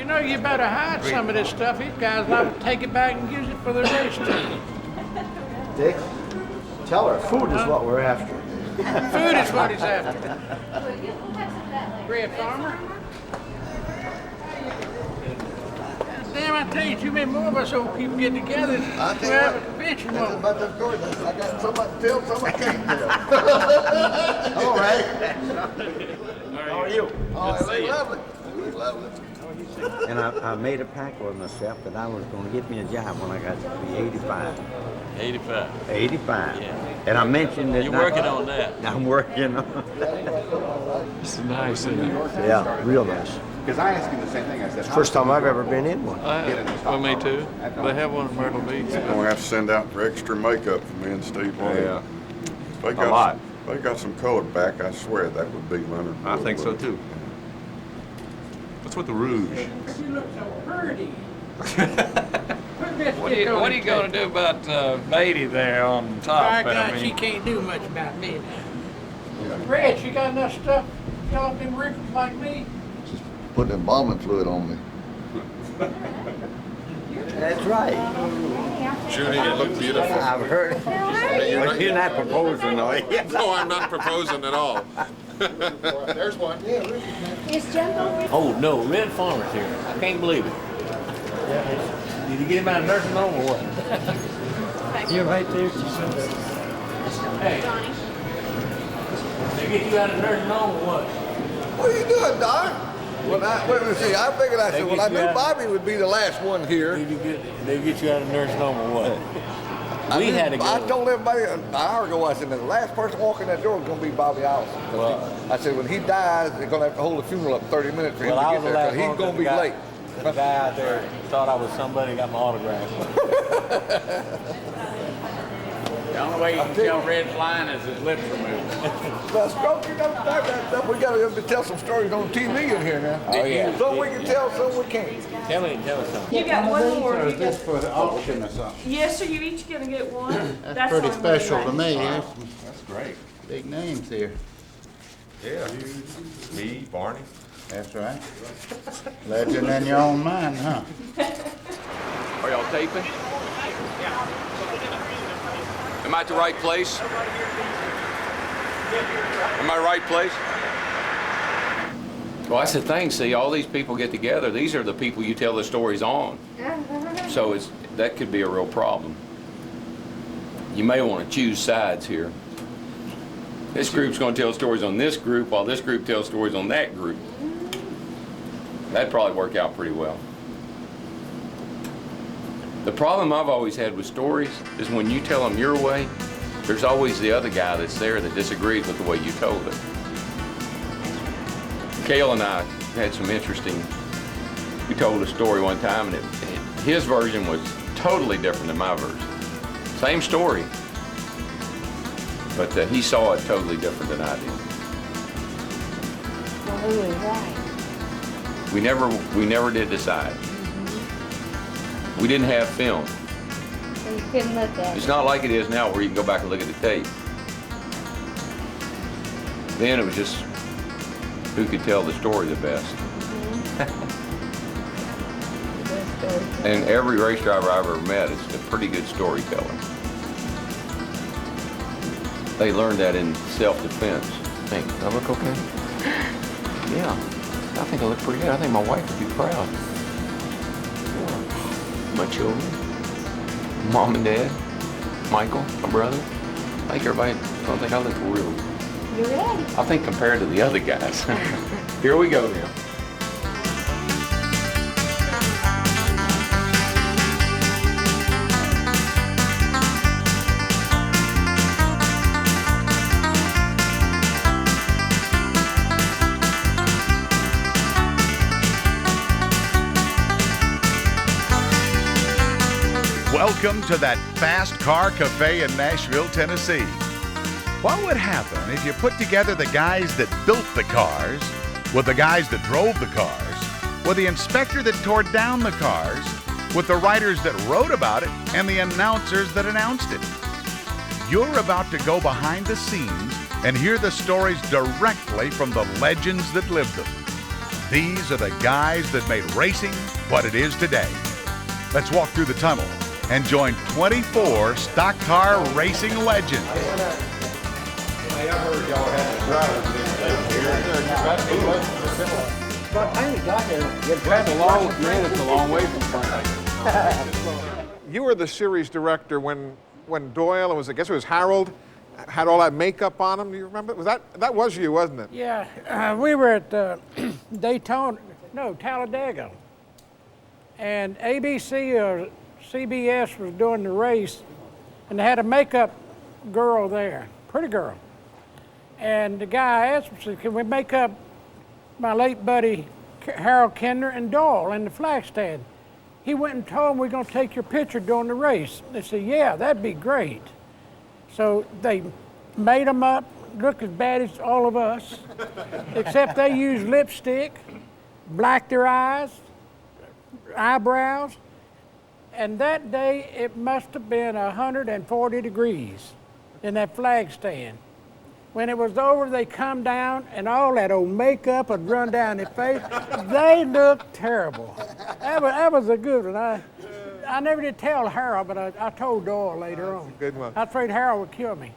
You know, you better hide some of this stuff. These guys like to take it back and use it for their race team. Dick, tell her food is what we're after. Food is what he's after. Red Farmer? Damn, I tell you, too many more of us old people get together. We'll have a convention. That's about the story. I got so much to tell, so much can't tell. All right. How are you? Oh, it look lovely. It look lovely. And I made a pact with myself that I was going to get me a job when I got to be 85. 85. 85. Yeah. And I mentioned that. You're working on that. I'm working on It's nice, isn't it? Yeah, real nice. Because I asked him the same thing. I said, First time I've ever been in one. Well, me too. They have one in Myrtle Beach. I'm gonna have to send out for extra makeup for me and Steve. Yeah. They got A lot. They got some color back. I swear that would be Leonard. I think so too. What's with the rouge? You look so pretty. What are you going to do about Beatty there on top? My God, she can't do much about me now. Red, she got enough stuff to fill up them wrinkles like me. Put embalming fluid on me. That's right. Judy, you look beautiful. I've heard. But you're not proposing, though. No, I'm not proposing at all. There's one. Is Jumbo? Oh, no, Red Farmer's here. I can't believe it. Did you get him out of nursing home or what? You're right there. Hey. They get you out of nursing home or what? What are you doing, Doc? Well, I figured I said, well, I knew Bobby would be the last one here. They get you out of nursing home or what? We had to go. I told everybody an hour ago, I said, the last person walking that door is going to be Bobby Allison. Well, I said, when he dies, they're going to have to hold a funeral up 30 minutes for him to get there, because he's going to be late. The guy out there thought I was somebody, got my autograph. The only way you can tell Red's lying is his lips are moving. Well, Stroke, you don't start that stuff. We got to tell some stories on TV in here now. Oh, yeah. Some we can tell, some we can't. Tell me something. You got one more. Or is this for the auction or something? Yes, sir, you each gonna get one. That's pretty what I'm special to wondering. me. That's great. Big names here. Yeah. Me, Barney. That's right. Legend in your own mind, huh? Are y'all taping? Am I at the right place? Am I right place? Well, that's the thing. See, all these people get together. These are the people you tell the stories on. So that could be a real problem. You may want to choose sides here. This group's going to tell stories on this group, while this group tells stories on that group. That'd probably work out pretty well. The problem I've always had with stories is when you tell them your way, there's always the other guy that's there that disagrees with the way you told it. Cale and I had some interesting, we told a story one time and his version was totally different than my version. Same story, but he saw it totally different than I did. Well, who was right? We never did decide. We didn't have film. So you couldn't look at It's it. not like it is now where you can go back and look at the tape. Then it was just who could tell the story the best. And every race driver I've ever met is a pretty good storyteller. They learned that in self-defense. Hey, do I look okay? Yeah, I think I look pretty good. I think my wife would be proud. Yeah. My children, mom and dad, Michael, my brother. I think everybody, I don't think I look real. You're ready. I think compared to the other guys. Here we go now. Welcome to that Fast Car Cafe in Nashville, Tennessee. What would happen if you put together the guys that built the cars with the guys that drove the cars, with the inspector that tore down the cars, with the writers that wrote about it, and the announcers that announced it? You're about to go behind the scenes and hear the stories directly from the legends that lived them. These are the guys that made racing what it is today. Let's walk through the tunnel and join 24 stock car racing legends. It's a long way from front. You were the series director when Doyle, and I guess it was Harold, had all that makeup on him. Do you remember? That was you, wasn't it? Yeah, we were at Daytona, no, Talladega. And ABC or CBS was doing the race, and they had a makeup girl there, pretty girl. And the guy asked me, said, can we make up my late buddy Harold Kinder and Doyle in the flag stand? He went and told them we're going to take your picture during the race. They said, yeah, that'd be great. So they made them up, look as bad as all of us, except they used lipstick, blacked their eyes, eyebrows, and that day it must have been 140 degrees in that flag stand. When it was over, they come down and all that old makeup had run down their face. They looked terrible. That was a good one. I never did tell Harold, but I told Doyle later on. Good one. I was afraid Harold would kill me.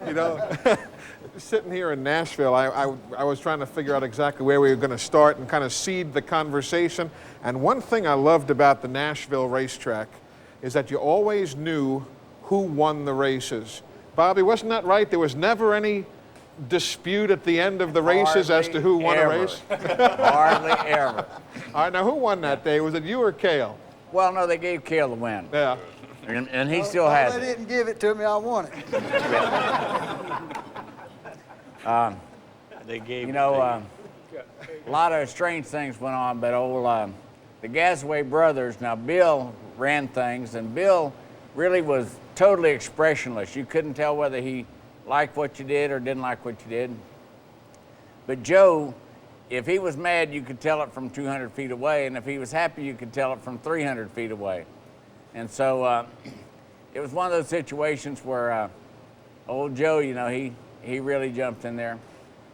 You know, sitting here in Nashville, I was trying to figure out exactly where we were going to start and kind of seed the conversation. And one thing I loved about the Nashville racetrack is that you always knew who won the races. Bobby, wasn't that right? There was never any dispute at the end of the races as to who won a race? Hardly ever. All right, now who won that day? Was it you or Cale? Well, no, they gave Cale the win. Yeah. And he still has They it. didn't give it to me, I won it. They gave You know, a lot of strange things went on, but the Gasaway brothers, now Bill ran things, and Bill really was totally expressionless. You couldn't tell whether he liked what you did or didn't like what you did. But Joe, if he was mad, you could tell it from 200 feet away, and if he was happy, you could tell it from 300 feet away. And so it was one of those situations where old Joe, you know, he really jumped in there.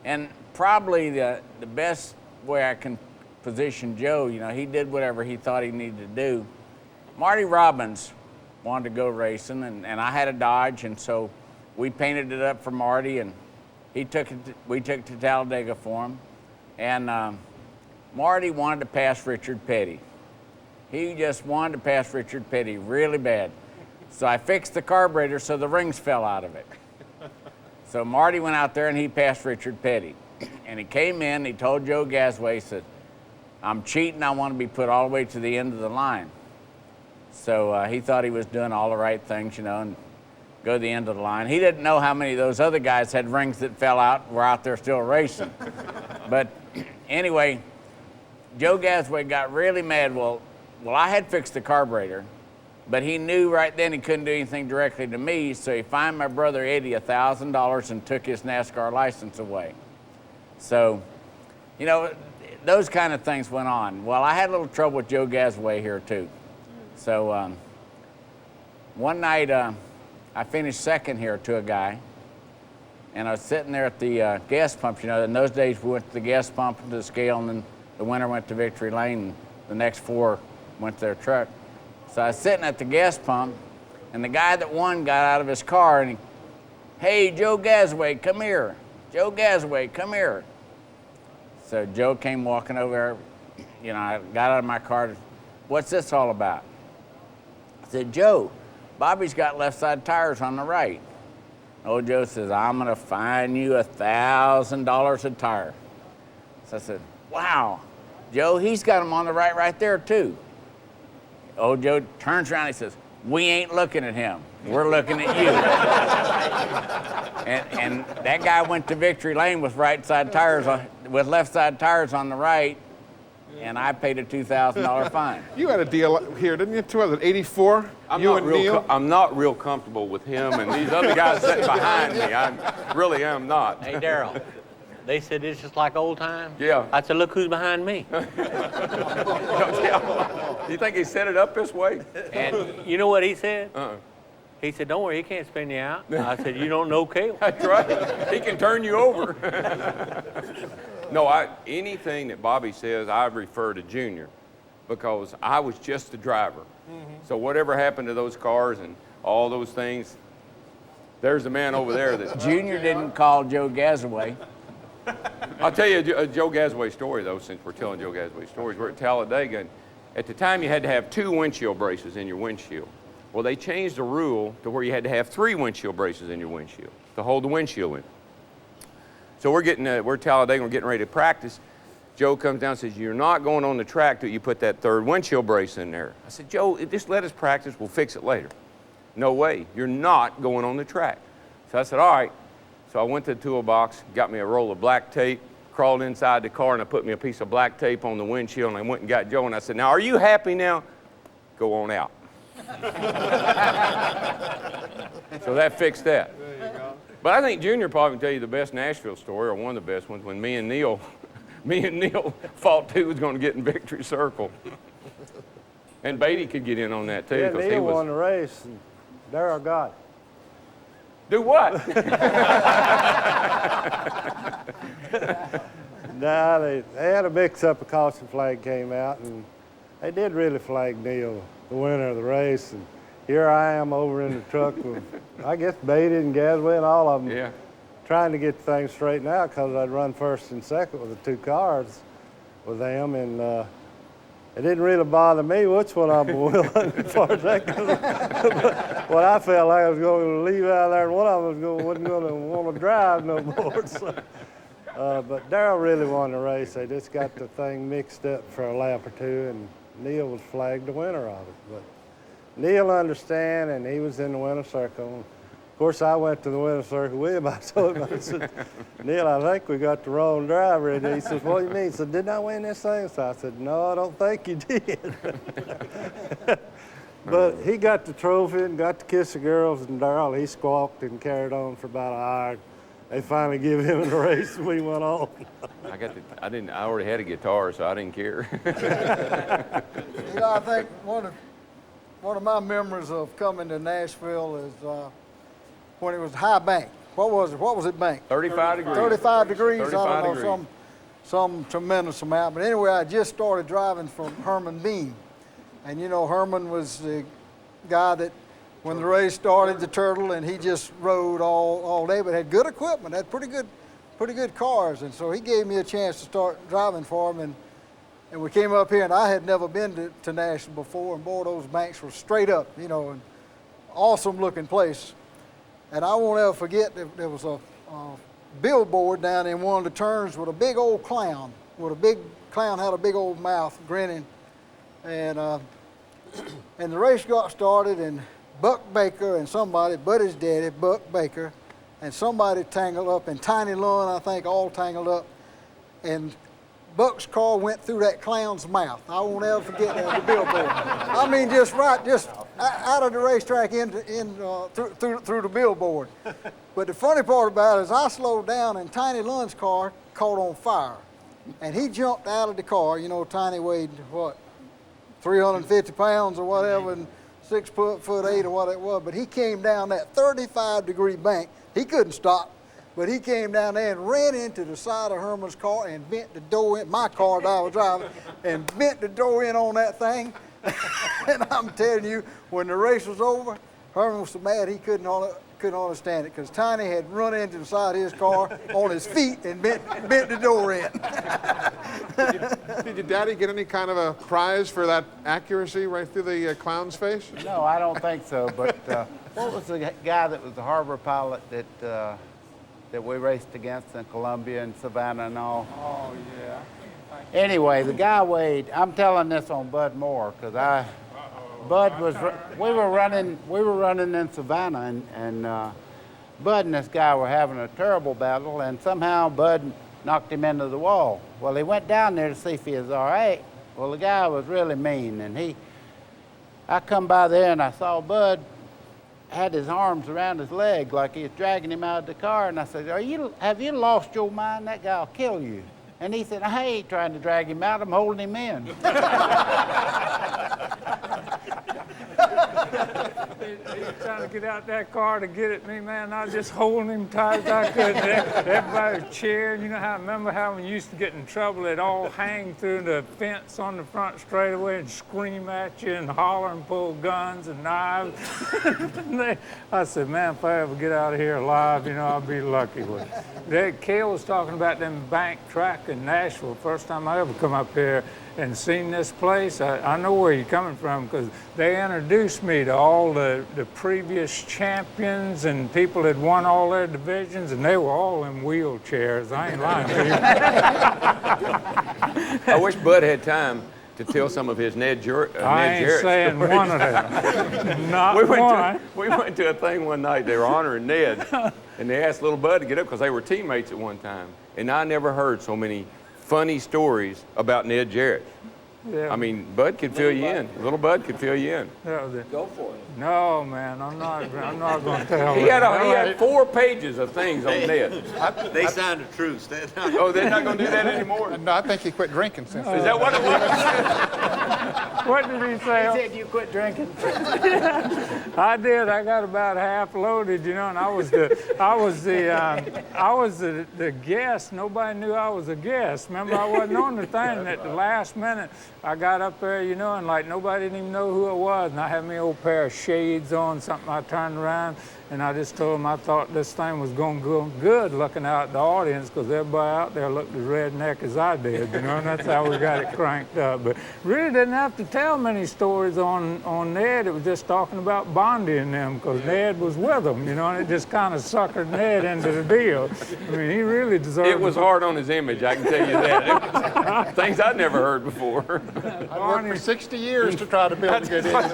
And probably the best way I can position Joe, you know, he did whatever he thought he needed to do. Marty Robbins wanted to go racing, and I had a Dodge, and so we painted it up for Marty, and we took it to Talladega for him. And Marty wanted to pass Richard Petty. He just wanted to pass Richard Petty really bad. So I fixed the carburetor so the rings fell out of it. So Marty went out there and he passed Richard Petty. And he came in, he told Joe Gasaway, he said, I'm cheating, I want to be put all the way to the end of the line. So he thought he was doing all the right things, you know, and go to the end of the line. He didn't know how many of those other guys had rings that fell out, were out there still racing. But anyway, Joe Gasaway got really mad. Well, I had fixed the carburetor, but he knew right then he couldn't do anything directly to me, so he fined my brother Eddie $1,000 and took his NASCAR license away. So, you know, those kind of things went on. Well, I had a little trouble with Joe Gasaway here too. So one night I finished second here to a guy, and I was sitting there at the gas pump. You know, in those days we went to the gas pump and to the scale, and then the winner went to Victory Lane, and the next four went to their truck. So I was sitting at the gas pump, and the guy that won got out of his car, and he, hey, Joe Gasaway, come here. Joe Gasaway, come here. So Joe came walking over, you know, I got out of my car. What's this all about? I said, Joe, Bobby's got left side tires on the right. Old Joe says, I'm gonna fine you $1,000 a tire. So I said, wow, Joe, he's got them on the right there too. Old Joe turns around and he says, we ain't looking at him, we're looking at you. and that guy went to Victory Lane with left side tires on the right, and I paid a $2,000 fine. You had a deal here, didn't you? 2084. You and Neil. I'm not real comfortable with him and these other guys sitting behind me. I really am not. Hey, Daryl, they said it's just like old times? Yeah. I said, look who's behind me. You think he set it up this way? And you know what he said? He said, don't worry, he can't spin you out. I said, you don't know Cale. That's right. He can turn you over. No, anything that Bobby says, I refer to Junior because I was just the driver. So whatever happened to those cars and all those things, there's a man over there that... Junior didn't call Joe Gazaway. I'll tell you a Joe Gazaway story, though, since we're telling Joe Gazaway stories. We're at Talladega, and at the time you had to have 2 windshield braces in your windshield. Well, they changed the rule to where you had to have 3 windshield braces in your windshield to hold the windshield in. So we're at Talladega, we're getting ready to practice. Joe comes down and says, you're not going on the track till you put that 3rd windshield brace in there. I said, Joe, just let us practice, we'll fix it later. No way, you're not going on the track. So I said, all right. So I went to the toolbox, got me a roll of black tape, crawled inside the car, and I put me a piece of black tape on the windshield, and I went and got Joe, and I said, now, are you happy now? Go on out. So that fixed that. There you go. But I think Junior probably can tell you the best Nashville story, or one of the best ones, when me and Neil fought who was going to get in victory circle. And Beatty could get in on that too. Yeah, Neil Neil won the race, and Daryl got it. Do what? Nah, they had a mix-up. A caution flag came out, and they did really flag Neil the winner of the race. And here I am over in the truck with, I guess, Beatty and Gasway and all of them, Yeah. trying to get things straightened out because I'd run first and second with the 2 cars with them, and it didn't really bother me which one I'm willing as far as that goes. What I felt like I was going to leave out of there, and one of them wasn't going to want to drive no more. So, but Daryl really won the race. They just got the thing mixed up for a lap or 2, and Neil was flagged the winner of it. But Neil understand, and he was in the winner's circle. Of course, I went to the winner's circle with him. I told him, I said, Neil, I think we got the wrong driver. And he says, what do you mean? He said, didn't I win this thing? So I said, no, I don't think you did. But he got the trophy and got to kiss the girls, and Daryl, he squawked and carried on for about an hour. They finally gave him the race, and we went on. I already had a guitar, so I didn't care. You know, I think one of my memories of coming to Nashville is when it was high bank. What was it? What was it bank? 35 degrees. 35 degrees. 35 I don't know, degrees. some tremendous amount. But anyway, I just started driving from Herman Bean. And you know, Herman was the guy that, when the race started, the Turtle, and he just rode all day, but had good equipment, had pretty good cars. And so he gave me a chance to start driving for him. And we came up here, and I had never been to Nashville before, and boy, those banks were straight up, you know, and awesome looking place. And I won't ever forget, there was a billboard down in one of the turns with a big old clown, had a big old mouth grinning. And the race got started, and Buck Baker and somebody, Buddy's daddy, Buck Baker, and somebody tangled up, and Tiny Lund, I think, all tangled up. And Buck's car went through that clown's mouth. I won't ever forget that, the billboard. I mean, just out of the racetrack through the billboard. But the funny part about it is I slowed down, and Tiny Lund's car caught on fire. And he jumped out of the car. You know, Tiny weighed, what, 350 pounds or whatever, and 6'8" or what it was. But he came down that 35-degree bank. He couldn't stop. But he came down there and ran into the side of Herman's car and bent the door in, my car that I was driving, and bent the door in on that thing. And I'm telling you, when the race was over, Herman was so mad he couldn't understand it, because Tiny had run into the side of his car on his feet and bent the door in. Did your daddy get any kind of a prize for that accuracy right through the clown's face? No, I don't think so. But what was the guy that was the harbor pilot that we raced against in Columbia and Savannah and all? Oh, yeah. Anyway, the guy weighed, I'm telling this on Bud Moore, because Bud was, we were running in Savannah, and Bud and this guy were having a terrible battle, and somehow Bud knocked him into the wall. Well, he went down there to see if he was all right. Well, the guy was really mean, and I come by there and I saw Bud had his arms around his leg like he was dragging him out of the car, and I said, have you lost your mind? That guy will kill you. And he said, I ain't trying to drag him out, I'm holding him in. He was trying to get out that car to get at me, man. I was just holding him tight as I could. Everybody was cheering. You know how I remember how when you used to get in trouble, they'd all hang through the fence on the front straightaway and scream at you and holler and pull guns and knives. I said, man, if I ever get out of here alive, you know, I'll be lucky. Cale was talking about them bank track in Nashville. First time I ever come up here and seen this place. I know where you're coming from because they introduced me to all the previous champions and people that won all their divisions, and they were all in wheelchairs. I ain't lying to you. I wish Bud had time to tell some of his Ned Jarrett I ain't saying stories. one of them. Not one. We went to a thing one night. They were honoring Ned, and they asked little Bud to get up because they were teammates at one time. And I never heard so many funny stories about Ned Jarrett. Yeah. I mean, Bud could fill you in. Little Bud could fill you in. Go for it. No, man, I'm not going to tell He had 4 pages of things on Ned. They signed a truce. Oh, they're not going to do that anymore? No, I think he quit drinking since then. Is that what it was? What did he say? He said you quit drinking. I did. I got about half loaded, you know, and I was the guest. Nobody knew I was a guest. Remember, I wasn't on the thing. And at the last minute, I got up there, you know, and like nobody didn't even know who it was. And I had my old pair of shades on, something I turned around, and I just told them I thought this thing was going to go good looking out at the audience because everybody out there looked as redneck as I did, you know, and that's how we got it cranked up. But really didn't have to tell many stories on Ned. It was just talking about Bondi and them because Ned was with them, you know, and it just kind of suckered Ned into the deal. I mean, he really deserved it. It was hard on his image, I can tell you that. Things I'd never heard before. I worked for 60 years to try to build a good image.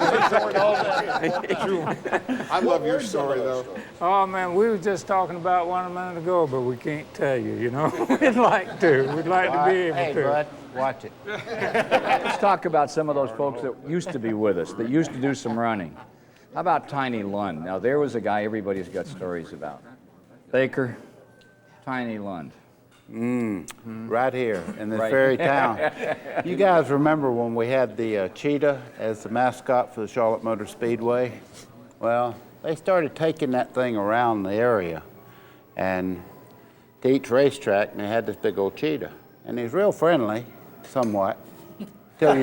I love your story, though. Oh, man, we were just talking about one a minute ago, but we can't tell you, you know. We'd like to. We'd like to be able to. Hey, bud, watch it. Let's talk about some of those folks that used to be with us, that used to do some running. How about Tiny Lund? Now, there was a guy everybody's got stories about. Baker, Tiny Lund. Right here in this Right. very town. You guys remember when we had the cheetah as the mascot for the Charlotte Motor Speedway? Well, they started taking that thing around the area and to each racetrack, and they had this big old cheetah. And he's real friendly, somewhat. Till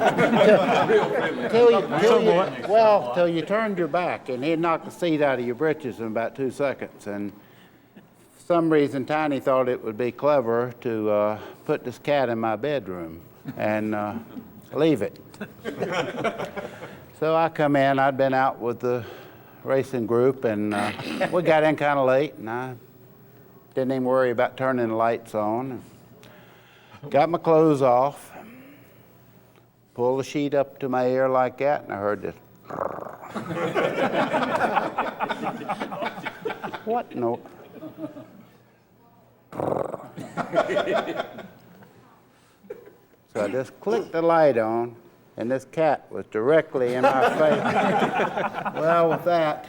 you turned your back, and he'd knock the seat out of your britches in about 2 seconds. And for some reason, Tiny thought it would be clever to put this cat in my bedroom and leave it. So I come in. I'd been out with the racing group, and we got in kind of late, and I didn't even worry about turning the lights on. Got my clothes off, pulled the sheet up to my ear like that, and I heard this. What? No. So I just clicked the light on, and this cat was directly in my face. Well, with that,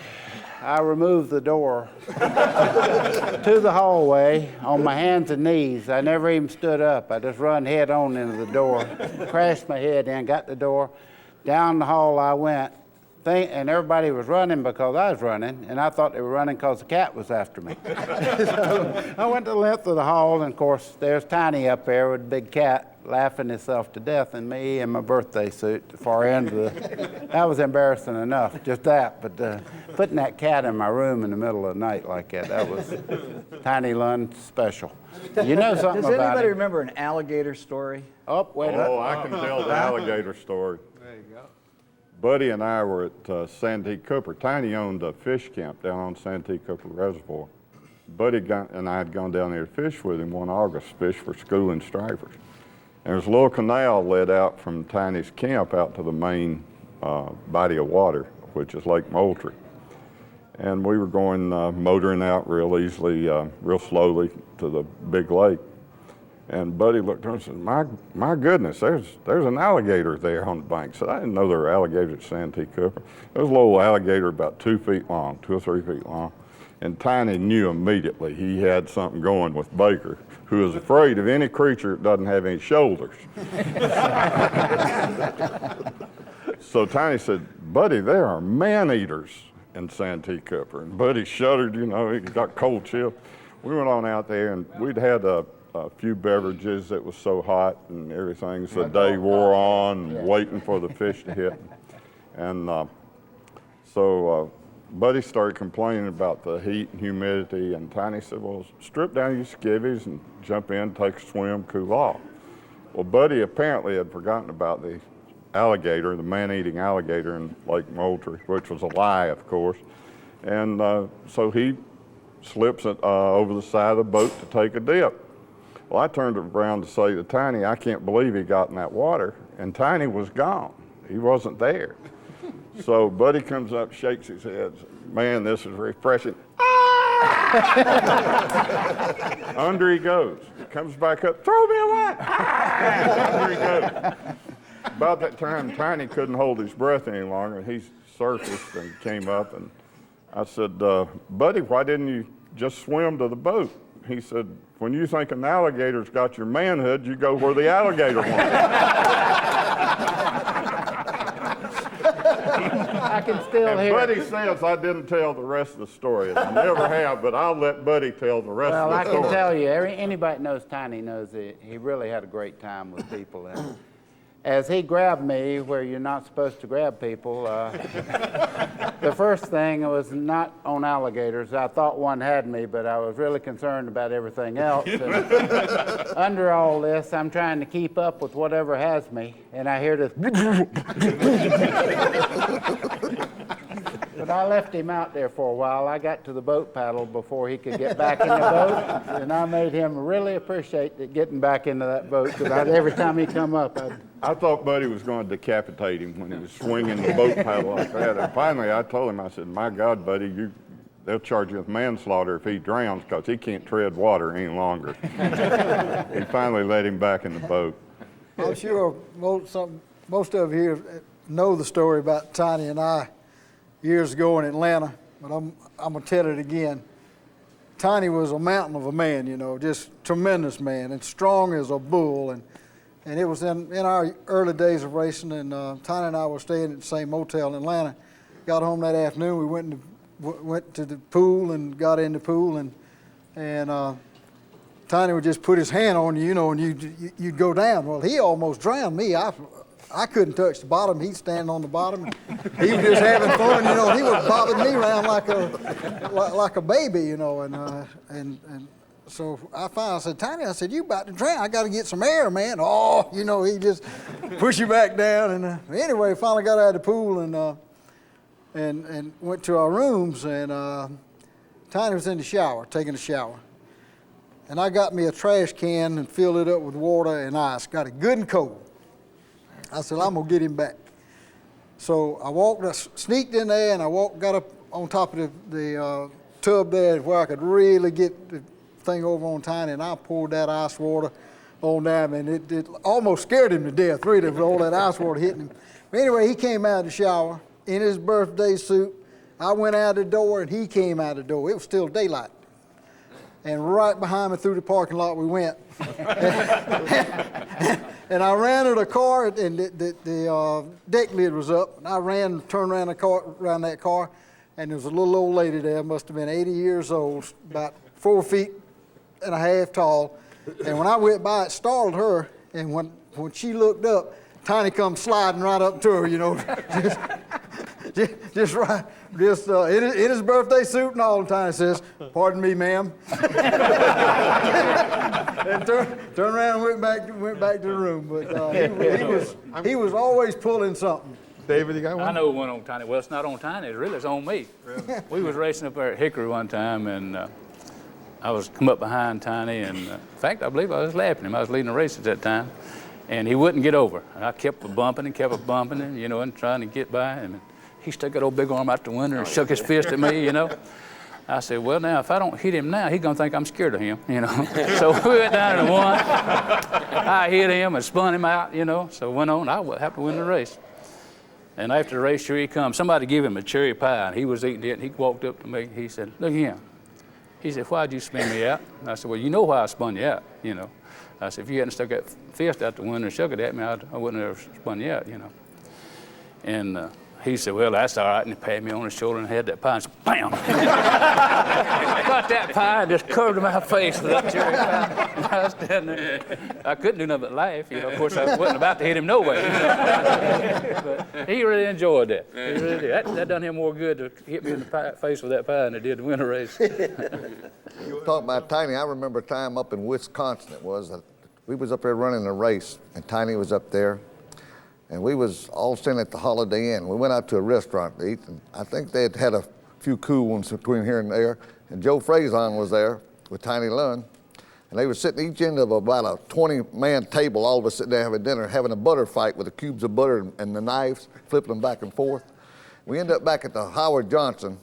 I removed the door to the hallway on my hands and knees. I never even stood up. I just run head on into the door, crashed my head in, got the door. Down the hall I went, and everybody was running because I was running, and I thought they were running because the cat was after me. So I went the length of the hall, and of course, there's Tiny up there with a big cat laughing himself to death, and me in my birthday suit, the far end of the... That was embarrassing enough, just that, but putting that cat in my room in the middle of the night like that was Tiny Lund special. You know something Does about anybody it. remember an alligator story? Oh, wait. Oh, I can tell the alligator story. There you go. Buddy and I were at Santee Cooper. Tiny owned a fish camp down on Santee Cooper Reservoir. Buddy and I had gone down there to fish with him one August, fish for schooling stripers. And there's a little canal led out from Tiny's camp out to the main body of water, which is Lake Moultrie. And we were going motoring out real easily, real slowly to the big lake. And Buddy looked around and said, my goodness, there's an alligator there on the bank. So I didn't know there were alligators at Santee Cooper. There was a little alligator about 2 feet long, 2 or 3 feet long. And Tiny knew immediately he had something going with Baker, who is afraid of any creature that doesn't have any shoulders. So Tiny said, Buddy, there are man-eaters in Santee Cooper. And Buddy shuddered, you know, he got cold chill. We went on out there, and we'd had a few beverages. It was so hot and everything, so the day wore on, waiting for the fish to hit. And so Buddy started complaining about the heat and humidity, and Tiny said, well, strip down your skivvies and jump in, take a swim, cool off. Well, Buddy apparently had forgotten about the alligator, the man-eating alligator in Lake Moultrie, which was a lie, of course. And so he slips it over the side of the boat to take a dip. Well, I turned around to say to Tiny, I can't believe he got in that water, and Tiny was gone. He wasn't there. So Buddy comes up, shakes his head, says, man, this is refreshing. Under he goes. He comes back up, throw me a line. Under he goes. About that time, Tiny couldn't hold his breath any longer, and he surfaced and came up, and I said, Buddy, why didn't you just swim to the boat? He said, when you think an alligator's got your manhood, you go where the alligator wants. I can still hear. Buddy says I didn't tell the rest of the story. I never have, but I'll let Buddy tell the rest of the story. Well, I can tell you, anybody that knows Tiny knows that he really had a great time with people. And as he grabbed me where you're not supposed to grab people, the first thing was not on alligators. I thought one had me, but I was really concerned about everything else. And under all this, I'm trying to keep up with whatever has me, and I hear this. But I left him out there for a while. I got to the boat paddle before he could get back in the boat, and I made him really appreciate getting back into that boat, because every time he come up, I thought Buddy was going to decapitate him when he was swinging the boat paddle like that. And finally, I told him, I said, my God, Buddy, they'll charge you with manslaughter if he drowns, because he can't tread water any longer. He finally let him back in the boat. I'm sure most of you here know the story about Tiny and I years ago in Atlanta, but I'm going to tell it again. Tiny was a mountain of a man, you know, just tremendous man, and strong as a bull. And it was in our early days of racing, and Tiny and I were staying at the same motel in Atlanta. Got home that afternoon, we went to the pool and got in the pool, and Tiny would just put his hand on you, you know, and you'd go down. Well, he almost drowned me. I couldn't touch the bottom. He'd stand on the bottom. He was just having fun, you know. He was bobbing me around like a baby, you know. And so I finally said, Tiny, I said, you about to drown. I got to get some air, man. Oh, you know, he just push you back down. And anyway, finally got out of the pool and went to our rooms. And Tiny was in the shower, taking a shower. And I got me a trash can and filled it up with water and ice. Got it good and cold. I said, I'm going to get him back. So I sneaked in there, and got up on top of the tub there where I could really get the thing over on Tiny, and I poured that ice water on down, and it almost scared him to death, really, with all that ice water hitting him. But anyway, he came out of the shower in his birthday suit. I went out the door, and he came out the door. It was still daylight. And right behind me through the parking lot we went. And I ran to the car, and the deck lid was up. And I turned around that car, and there was a little old lady there, must have been 80 years old, about 4 feet and a half tall. And when I went by, it startled her. And when she looked up, Tiny come sliding right up to her, you know, in his birthday suit and all. Tiny says, "Pardon me, ma'am," and turned around and went back to the room. But he was always pulling something. David, you got one? I know one on Tiny. Well, it's not on Tiny. It's on me. Really? We was racing up there at Hickory one time, and I was come up behind Tiny, and in fact, I believe I was lapping him. I was leading the race at that time. And he wouldn't get over. And I kept bumping him, you know, and trying to get by him. And he stuck that old big arm out the window and shook his fist at me, you know. I said, well, now, if I don't hit him now, he's going to think I'm scared of him, you know. So we went down to one. I hit him and spun him out, you know. So went on. I would have to win the race. And after the race, here he comes. Somebody gave him a cherry pie, and he was eating it. And he walked up to me. He said, look at him. He said, why'd you spin me out? And I said, well, you know why I spun you out, you know. I said, if you hadn't stuck that fist out the window and shook it at me, I wouldn't have spun you out, you know. And he said, well, that's all right. And he patted me on the shoulder and had that pie and said, bam! I got that pie and just curved my face with that cherry pie. And I was standing there. I couldn't do nothing but laugh. You know, of course, I wasn't about to hit him no way. But he really enjoyed that. He really did. That done him more good to hit me in the face with that pie than it did to win a race. You were talking about Tiny. I remember a time up in Wisconsin, we was up there running a race, and Tiny was up there, and we was all sitting at the Holiday Inn. We went out to a restaurant to eat, and I think they had a few cool ones between here and there, and Joe Frazon was there with Tiny Lund, and they were sitting each end of about a 20-man table, all of us sitting there having dinner, having a butter fight with the cubes of butter and the knives, flipping them back and forth. We ended up back at the Howard Johnson,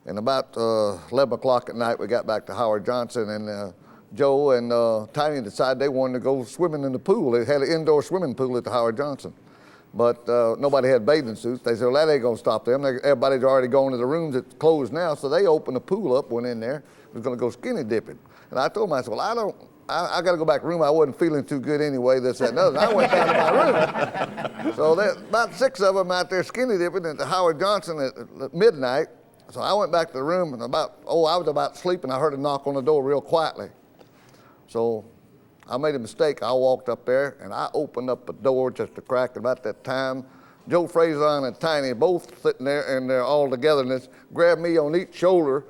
and about 11 o'clock at night, we got back to Howard Johnson, and Joe and Tiny decided they wanted to go swimming in the pool. They had an indoor swimming pool at the Howard Johnson, but nobody had bathing suits. They said, well, that ain't gonna stop them. Everybody's already gone to the rooms that's closed now, so they opened the pool up, went in there, was gonna go skinny dipping. And I told them, I said, well, I gotta go back to the room. I wasn't feeling too good anyway, this, that, and other. I went down to my room. So about 6 of them out there skinny dipping at the Howard Johnson at midnight. So I went back to the room, and I was about sleeping. I heard a knock on the door real quietly. So I made a mistake. I walked up there, and I opened up the door just a crack. About that time, Joe Frazon and Tiny both sitting there, and they're all together, and just grabbed me on each shoulder,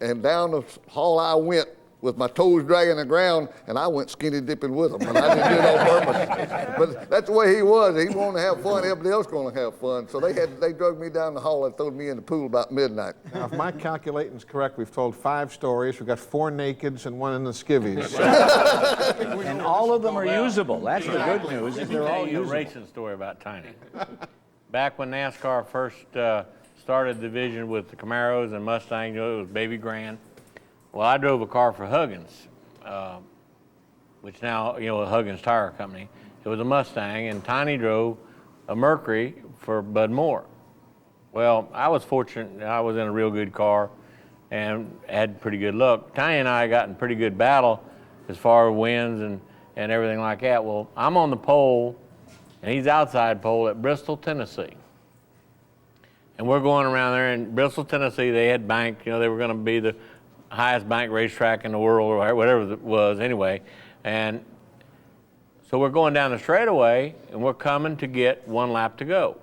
and down the hall I went with my toes dragging the ground, and I went skinny dipping with them. And I didn't do it on purpose. But that's the way he was. He wanted to have fun. Everybody else going to have fun. So they drug me down the hall and threw me in the pool about midnight. Now, if my calculation's correct, we've told 5 stories. We've got 4 nakeds and 1 in the skivvies. And all of them are usable. That's the good news. Is they're all a usable. racing story about Tiny. Back when NASCAR first started the division with the Camaros and Mustangs, it was Baby Grand. Well, I drove a car for Huggins, which now, Huggins Tire Company. It was a Mustang, and Tiny drove a Mercury for Bud Moore. Well, I was fortunate. I was in a real good car and had pretty good luck. Tiny and I got in pretty good battle as far as wins and everything like that. Well, I'm on the pole, and he's outside pole at Bristol, Tennessee. And we're going around there in Bristol, Tennessee. They had banked, they were going to be the highest bank racetrack in the world, or whatever it was anyway. And so we're going down the straightaway, and we're coming to get 1 lap to go.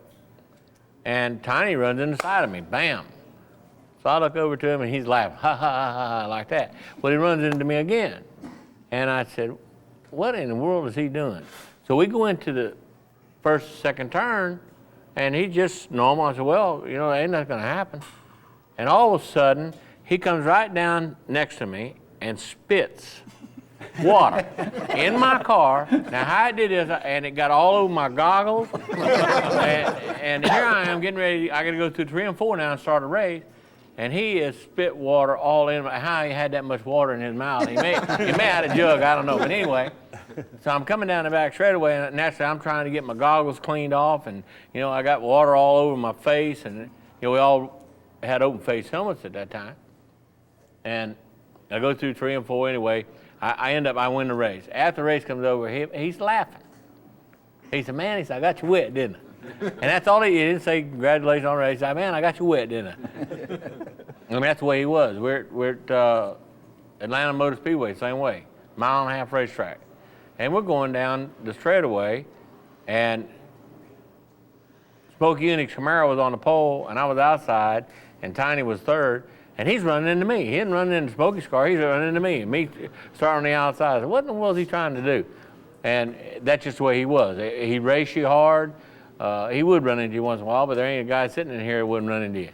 And Tiny runs in the side of me, bam. So I look over to him, and he's laughing, ha, ha, ha, ha, ha, like that. Well, he runs into me again. And I said, what in the world is he doing? So we go into the first, second turn, and he just normal. I said, well, ain't nothing gonna happen. And all of a sudden, he comes right down next to me and spits water in my car. Now, how I did this, and it got all over my goggles. and here I am getting ready. I got to go through 3 and 4 now and start a race. And he has spit water all in. How he had that much water in his mouth? He may have a jug, I don't know. But anyway, so I'm coming down the back straightaway, and naturally I'm trying to get my goggles cleaned off, and I got water all over my face, and we all had open face helmets at that time. And I go through 3 and 4 anyway. I win the race. After the race comes over, he's laughing. He said, man, I got you wet, didn't I? And that's all he didn't say congratulations on the race. He said, man, I got you wet, didn't I? That's the way he was. We're at Atlanta Motor Speedway, same way. 1.5-mile racetrack. And we're going down the straightaway, and Smokey Unix Camaro was on the pole, and I was outside, and Tiny was third. And he's running into me. He didn't run into Smokey's car, he's running into me. And me starting on the outside. I said, what in the world is he trying to do? And that's just the way he was. He'd race you hard. He would run into you once in a while, but there ain't a guy sitting in here that wouldn't run into you.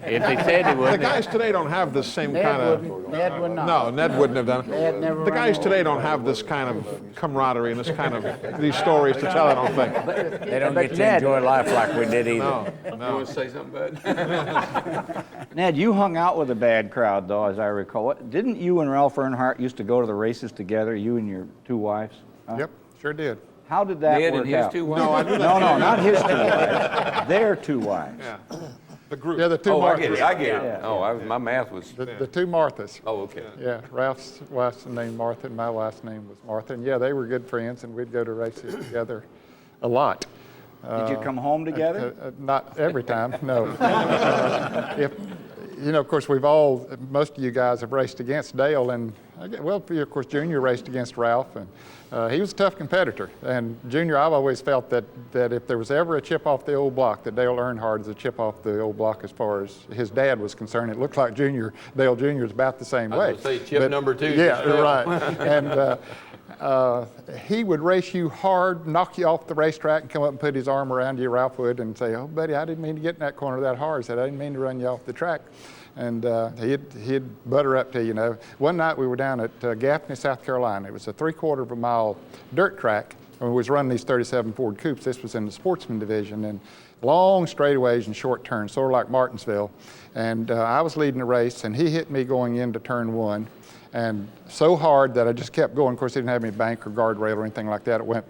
If they said he would. The guys today don't have this same kind of... Ned would not. No, Ned wouldn't have done Ned it. never The guys ran today don't have this kind of camaraderie and this kind of these stories to tell, I don't think. They don't get to enjoy life like we did either. No. You want to say something, Bud? Ned, you hung out with a bad crowd, though, as I recall. Didn't you and Ralph Earnhardt used to go to the races together, you and your 2 wives? Huh? Yep, sure did. How did that Ned work and his out? 2 wives? No, I knew No, not his 2 wives. Their 2 wives. Yeah. The group. Yeah, the 2 Oh, I Marthas. get it. I get it. Yeah. Oh, my math was. The 2 Marthas. Oh, okay. Yeah, Ralph's wife's name Martha, and my wife's name was Martha. And yeah, they were good friends, and we'd go to races together a lot. Did you come home together? Not every time, no. Of course, most of you guys have raced against Dale, and of course, Junior raced against Ralph, and he was a tough competitor. And Junior, I've always felt that if there was ever a chip off the old block, that Dale Earnhardt is a chip off the old block as far as his dad was concerned. It looked like Dale Jr. is about the same way. I was going to say chip number 2. Yeah, right. And he would race you hard, knock you off the racetrack, and come up and put his arm around you, Ralph would, and say, "Oh, buddy, I didn't mean to get in that corner that hard." He said, "I didn't mean to run you off the track." And he'd butter up to you. One night we were down at Gaffney, South Carolina. It was a 3/4 of a mile dirt track, and we was running these 37 Ford Coupes. This was in the sportsman division, and long straightaways and short turns, sort of like Martinsville. And I was leading the race, and he hit me going into turn 1. And so hard that I just kept going. Of course, he didn't have any bank or guardrail or anything like that. It went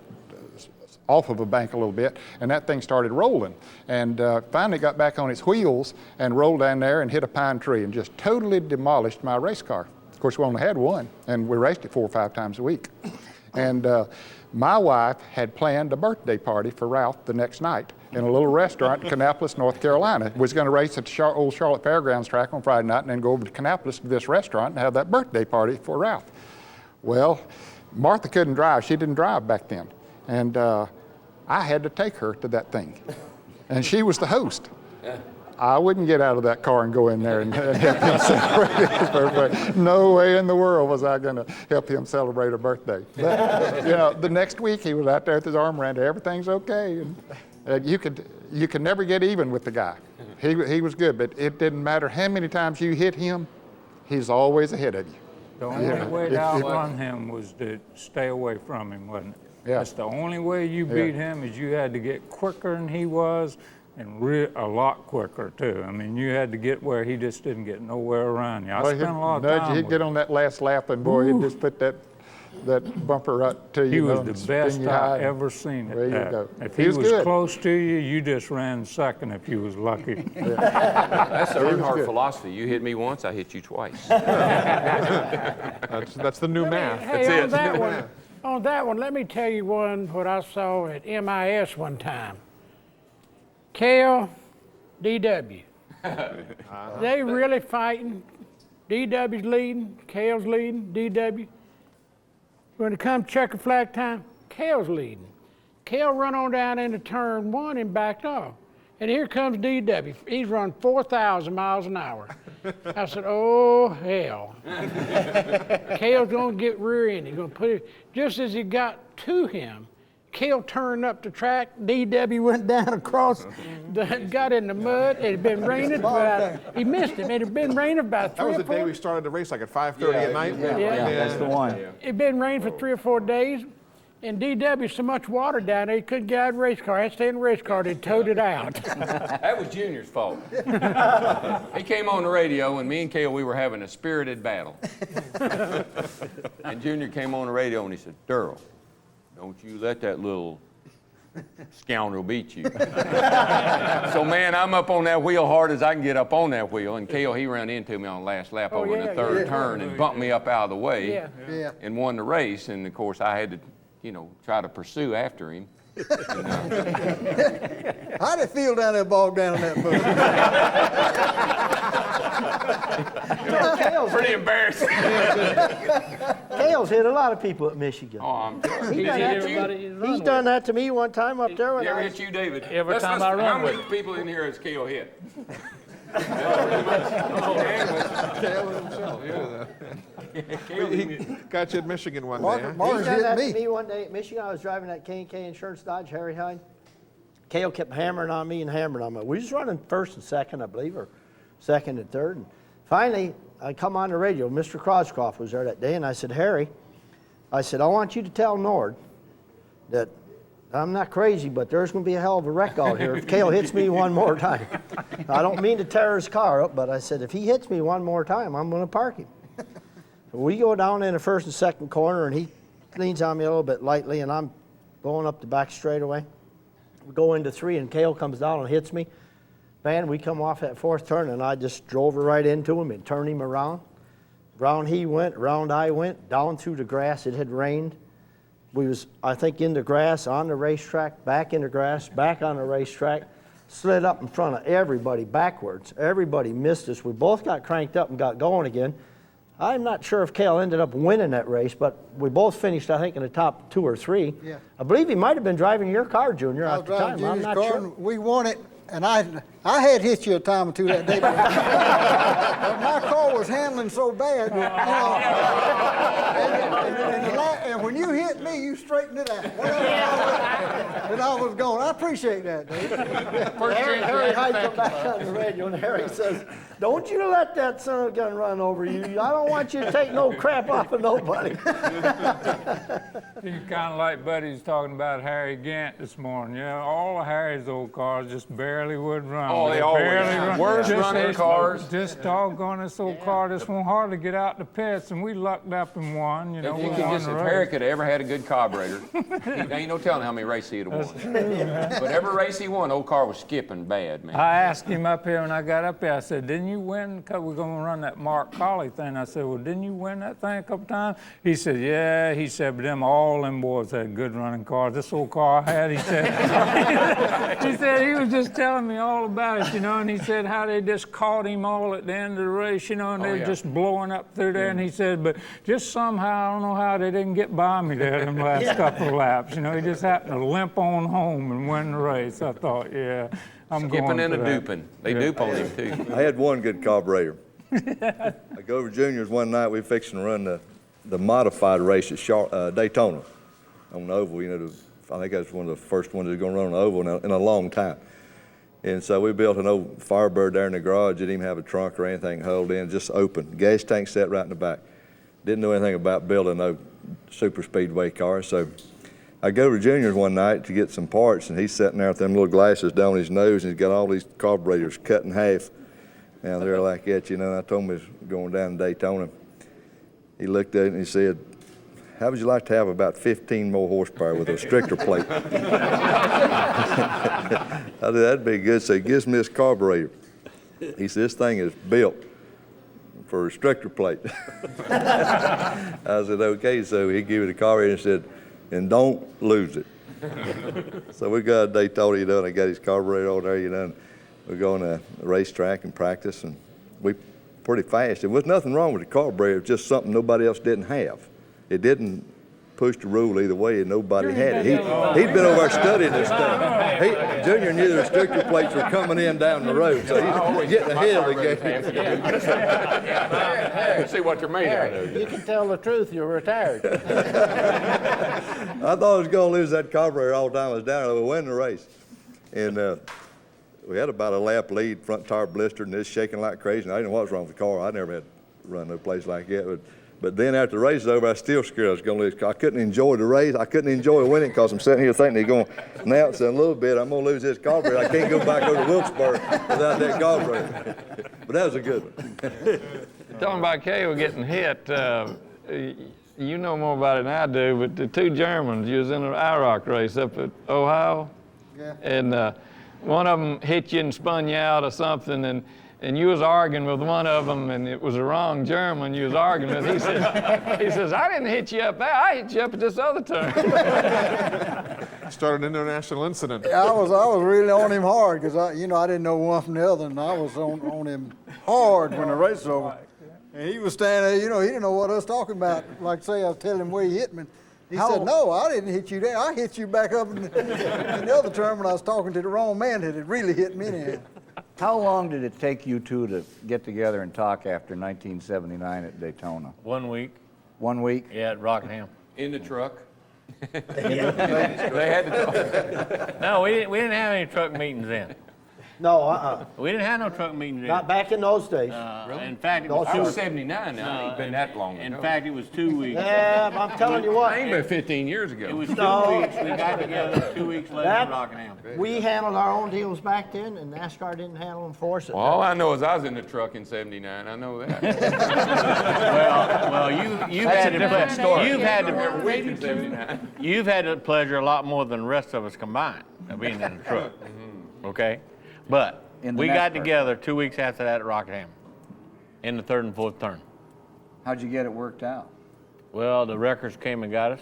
off of a bank a little bit, and that thing started rolling. And finally got back on its wheels and rolled down there and hit a pine tree and just totally demolished my race car. Of course, we only had one, and we raced it 4 or 5 times a week. And my wife had planned a birthday party for Ralph the next night in a little restaurant in Kannapolis, North Carolina. Was going to race at the old Charlotte Fairgrounds track on Friday night and then go over to Kannapolis to this restaurant and have that birthday party for Ralph. Well, Martha couldn't drive. She didn't drive back then. And I had to take her to that thing. And she was the host. I wouldn't get out of that car and go in there and help him celebrate his birthday. No way in the world was I going to help him celebrate a birthday. But, the next week he was out there with his arm around her. Everything's okay. And you could never get even with the guy. He was good, but it didn't matter how many times you hit him, he's always ahead of you. The only way to outrun him was to stay away from him, wasn't it? Yeah. That's the only way you beat him is you had to get quicker than he was, and a lot quicker too. I mean, you had to get where he just didn't get nowhere around you. I spent a lot of time He'd get on that last lap, and boy, he'd just put that bumper right to you. He was the best I ever seen at there that. You go. If he was close to you, you just ran second if you was lucky. That's the Earnhardt philosophy. You hit me once, I hit you twice. That's the new math. Hey, on that one, let me tell you what I saw at MIS one time. Kale, DW. They really fighting. DW's leading, Kale's leading, DW. When it comes checker flag time, Kale's leading. Kale run on down into turn 1 and backed off. And here comes DW. He's run 4,000 miles an hour. I said, oh, hell. Kale's going to get rear-ended. He's going to put it, just as he got to him, Kale turned up the track. DW went down across, got in the mud. It had been raining. He missed him. It had been raining about 3 or 4 days. That was the day we started the race, like at 5:30 at night? Yeah, that's the one. It had been raining for 3 or 4 days. And DW, so much water down there, he couldn't get out of the race car. I had to stay in the race car and towed it out. That was Junior's fault. He came on the radio, and me and Cale, we were having a spirited battle. And Junior came on the radio, and he said, Daryl, don't you let that little scoundrel beat you. So, man, I'm up on that wheel hard as I can get up on that wheel. And Cale, he ran into me on the last lap over in the third turn and bumped me up out of the way and won the race. And, of course, I had to, try to pursue after him. How'd it feel down there bogged down in that boat? Pretty embarrassing. Kale's hit a lot of people at Michigan. Oh, I'm sure. He's done that to me one time up there. He ever hit you, David? Every time I run How with many people in here has Cale hit? He got you at Michigan one day. He done that to me one day at Michigan. I was driving that K&K Insurance Dodge Harry Hyde. Kale kept hammering on me and hammering on me. We was running first and second, I believe, or second and third. And finally, I come on the radio. Mr. Croscroft was there that day, and I said, Harry, I want you to tell Nord that I'm not crazy, but there's going to be a hell of a wreck out here if Cale hits me one more time. I don't mean to tear his car up, but I said, if he hits me one more time, I'm going to park him. So we go down in the first and second corner, and he leans on me a little bit lightly, and I'm going up the back straightaway. We go into 3, and Cale comes down and hits me. Man, we come off that 4th turn, and I just drove right into him and turned him around. Round he went, round I went, down through the grass. It had rained. We was, I think, in the grass, on the racetrack, back in the grass, back on the racetrack, slid up in front of everybody backwards. Everybody missed us. We both got cranked up and got going again. I'm not sure if Cale ended up winning that race, but we both finished, I think, in the top 2 or 3. Yeah. I believe he might have been driving your car, Junior, I at was the time. driving I'm Junior's not car, sure. and we won it, and I had hit you a time or two that day, but my car was handling so bad, you know, and when you hit me, you straightened it out. And I was going. I appreciate that, Dave. Harry Hyde come back on the radio, and Harry says, "Don't you let that son of a gun run over you. I don't want you to take no crap off of nobody." You kind of like Buddy's talking about Harry Gant this morning. You know, all of Harry's old cars just barely would run. Oh, they always barely run. worst running cars. Just doggone this old car just won't hardly get out the pits, and we lucked up and won. You know, If Harry could have ever had a good carburetor, there ain't no telling how many races he'd have won. But every race he won, old car was skipping bad, man. I asked him up here when I got up there, I said, "Didn't you win? Because we're going to run that Mark Colley thing." I said, "Well, didn't you win that thing a couple times?" He said, "Yeah." He said, "But all them boys had good running cars. This old car I had," he said, he was just telling me all about it, you know, and he said how they just caught him all at the end of the race, you know, and they were just blowing up through there. And he said, but just somehow, I don't know how they didn't get by me there in the last couple of laps. You know, he just happened to limp on home and win the race. I thought, yeah, I'm Skipping going and for a that. duping. They dupe on him, too. I had one good carburetor. I go over Junior's one night. We were fixing to run the modified race at Daytona on the oval. You know, I think that's one of the first ones that's going to run on the oval in a long time. And so we built an old Firebird there in the garage. Didn't even have a trunk or anything held in, just open. Gas tank set right in the back. Didn't know anything about building no super speedway car. So I go to Junior's one night to get some parts, and he's sitting there with them little glasses down his nose, and he's got all these carburetors cut in half. Now they're like that, you know. And I told him he was going down to Daytona. He looked at it and he said, "How would you like to have about 15 more horsepower with a restrictor plate?" I said, "That'd be good." So he gives me this carburetor. He said, "This thing is built for a restrictor plate." I said, "Okay." So he gave me the carburetor and said, "And don't lose it." So we got to Daytona, you know, and I got his carburetor on there, you know, and we go on a racetrack and practice, and we pretty fast. There was nothing wrong with the carburetor, it was just something nobody else didn't have. It didn't push the rule either way, and nobody had it. He'd been over there studying this stuff. Junior knew the restrictor plates were coming in down the road, so he's getting ahead of the game. See what you're made out of. You can tell the truth, you're retired. I thought I was going to lose that carburetor all the time I was down there. We win the race. And we had about a lap lead, front tire blistered, and it's shaking like crazy. And I didn't know what was wrong with the car. I never had run no place like that. But then after the race was over, I was still scared I was going to lose. I couldn't enjoy the race. I couldn't enjoy winning because I'm sitting here thinking they're going, now it's in a little bit, I'm going to lose this carburetor. I can't go back over to Wilkesboro without that carburetor. But that was a good one. Talking about Cale getting hit, you know more about it than I do, but the two Germans, you was in an IROC race up at Ohio, and one of them hit you and spun you out or something, and you was arguing with one of them, and it was the wrong German you was arguing with. He says, "I didn't hit you up there, I hit you up at this other turn." Started an international incident. I was really on him hard because I didn't know one from the other, and I was on him hard when the race was over. And he was standing there, he didn't know what I was talking about. Like say I was telling him where he hit me. He said, "No, I didn't hit you there. I hit you back up in the other turn when I was talking to the wrong man that had really hit me there." How long did it take you two to get together and talk after 1979 at Daytona? 1 week. 1 week? Yeah, at Rockingham. In the truck. They had to talk. No, we didn't have any truck meetings then. No, We didn't have no truck meetings then. Not back in those days. Really? In fact, it No, was I was sure. 79 now. It ain't been that long ago. In fact, it was 2 weeks. Yeah, I'm telling you what. Ain't been 15 years ago. It was 2 No. weeks. We got together 2 weeks later That- in Rockingham. We handled our own deals back then, and NASCAR didn't handle them for us. Well, all I know is I was in the truck in 79. I know that. Well, you've had the pleasure a lot more than the rest of us combined of being in the truck. Okay, but we got together 2 weeks after that at Rockingham, in the third and fourth turn. How'd you get it worked out? Well, the wreckers came and got us.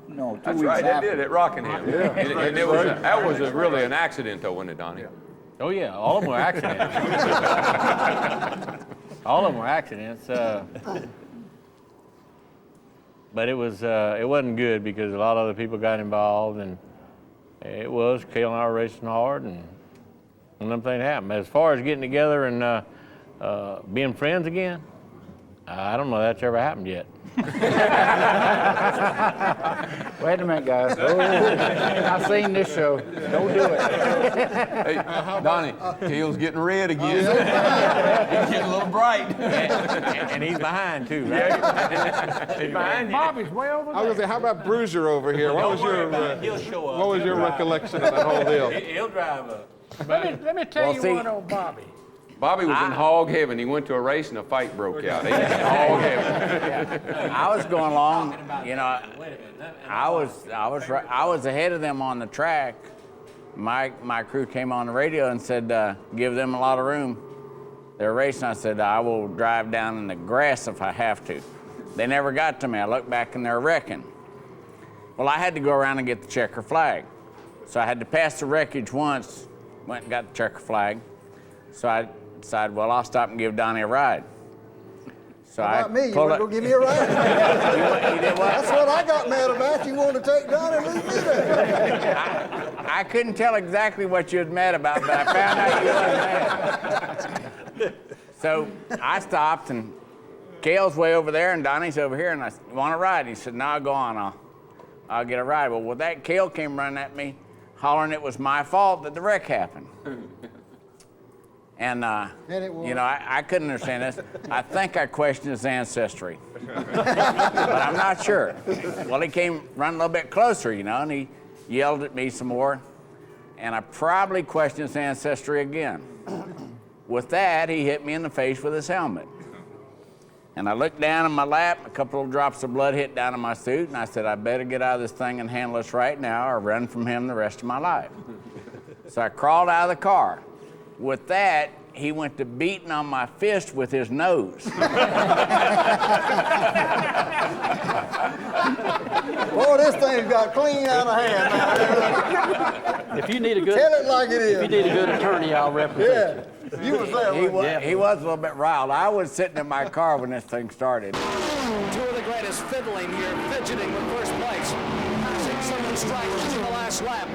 No, 2 That's weeks right, they after. did at Rockingham. Yeah. And it was that was really an accident, though, wasn't it, Donnie? Oh yeah, all of them were accidents. All of them were accidents. But it wasn't good because a lot of other people got involved, and it was Cale and I were racing hard, and them things happened. As far as getting together and being friends again, I don't know if that's ever happened yet. Wait a minute, guys. I've seen this show. Don't do it. Hey, Donnie, Cale's getting red again. He's getting a little bright. And he's behind too, right? He's behind you. Bobby's way over I was there. going to say, how about Bruiser over here? What was your He'll show up. what was your recollection of that whole deal? He'll drive up. Let me tell Well, you see- what, old Bobby. Bobby was in hog heaven. He went to a race and a fight broke out. He was in hog heaven. I was going along, you know, I was ahead of them on the track. My crew came on the radio and said, give them a lot of room. They're racing. I said, I will drive down in the grass if I have to. They never got to me. I looked back and they're wrecking. Well, I had to go around and get the checker flag. So I had to pass the wreckage once, went and got the checker flag. So I decided, well, I'll stop and give Donnie a ride. So How about I me? You pulled want to up. go give me a ride? You did what? That's what I got mad about. You wanted to take Donnie and leave me there. I couldn't tell exactly what you was mad about, but I found out you wasn't mad. So I stopped, and Cale's way over there, and Donnie's over here, and I said, want a ride? He said, no, go on, I'll get a ride. Well, with that, Cale came running at me, hollering it was my fault that the wreck happened. And, you know, I couldn't understand this. I think I questioned his ancestry, but I'm not sure. Well, he came running a little bit closer, you know, and he yelled at me some more, and I probably questioned his ancestry again. With that, he hit me in the face with his helmet. And I looked down in my lap, a couple of drops of blood hit down in my suit, and I said, I better get out of this thing and handle this right now or run from him the rest of my life. So I crawled out of the car. With that, he went to beating on my fist with his nose. Boy, this thing's got clean out of hand now. If you need a good, Tell it like it is. if you need a good attorney, I'll represent Yeah, you was there. He wasn't you? was a little bit riled. I was sitting in my car when this thing started. Two of the greatest fiddling here, fidgeting with first place. Passing some of the strikers in the last lap.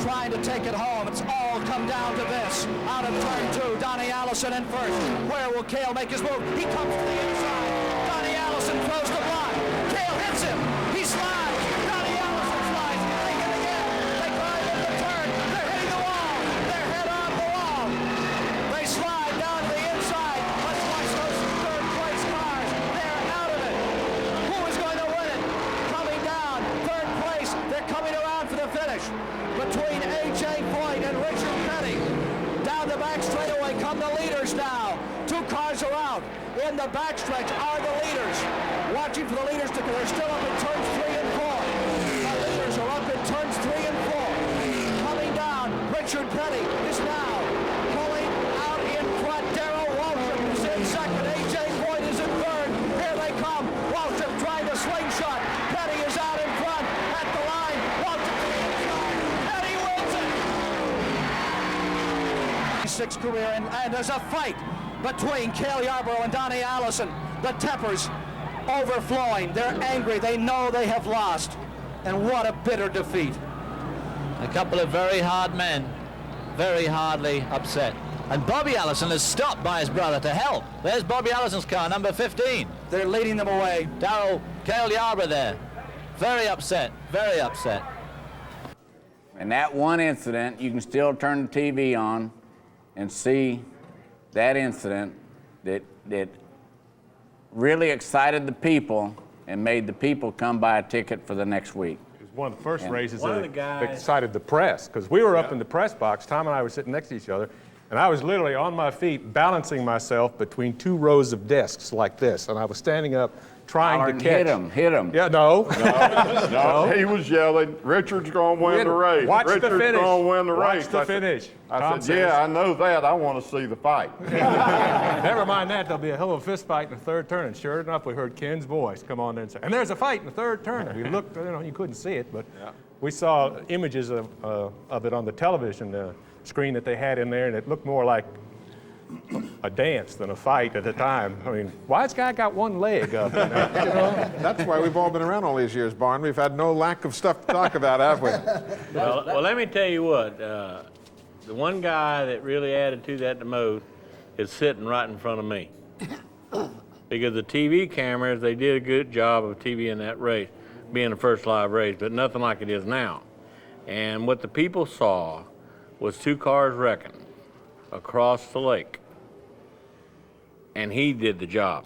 Trying to take it home. It's all come down to this. Out of turn two, Donnie Allison in first. Where will Cale make his move? He comes to the inside. Donnie Allison throws the block. Cale hits him. He slides. Donnie Allison slides. They hit again. They climb in the turn. They're hitting the wall. They're head on the wall. They slide down to the inside. Let's watch those third place cars. They're out of it. Who is going to win it? Coming down. Third place. They're coming around for the finish. Between A.J. Foyt and Richard Petty. Down the back straightaway come the leaders now. Two cars are out. In the backstretch are the leaders. Watching for the leaders to go. They're still up in turns 3 and 4. The leaders are up in turns 3 and 4. Coming down, Richard Petty is now pulling out in front. Daryl Waltrip is in second. A.J. Foyt is in third. Here they come. Waltrip trying to slingshot. Petty is out in front at the line. Waltrip to the inside. Petty wins it. Sixth career, and there's a fight between Cale Yarborough and Donnie Allison. The tempers overflowing. They're angry. They know they have lost. And what a bitter defeat. A couple of very hard men, very hardly upset. And Bobby Allison is stopped by his brother to help. There's Bobby Allison's car, number 15. They're leading them away. Cale Yarborough there. Very upset, very upset. And that one incident, you can still turn the TV on and see that incident that really excited the people and made the people come buy a ticket for the next week. It was one of the first races one of that the guys- excited the press, because we were up in the press box. Tom and I were sitting next to each other, And I was literally on my feet balancing myself between 2 rows of desks like this. And I was standing up trying to catch. Hit him. Yeah, no. No, he was yelling, Richard's going to win the race. Watch Richard's the finish. going to win the race. Watch the finish. I said, yeah, I know that. I want to see the fight. Never mind that. There'll be a hell of a fist fight in the 3rd turn. And sure enough, we heard Ken's voice come on there and say, and there's a fight in the 3rd turn. We looked, you couldn't see it, but we saw images of it on the television screen that they had in there, and it looked more like a dance than a fight at the time. I mean, why has guy got one leg up? You know? That's why we've all been around all these years, Barn. We've had no lack of stuff to talk about, have we? Well, let me tell you what. The one guy that really added to that the most is sitting right in front of me. Because the TV cameras, they did a good job of TV in that race, being the first live race, but nothing like it is now. And what the people saw was 2 cars wrecking across the lake. And he did the job.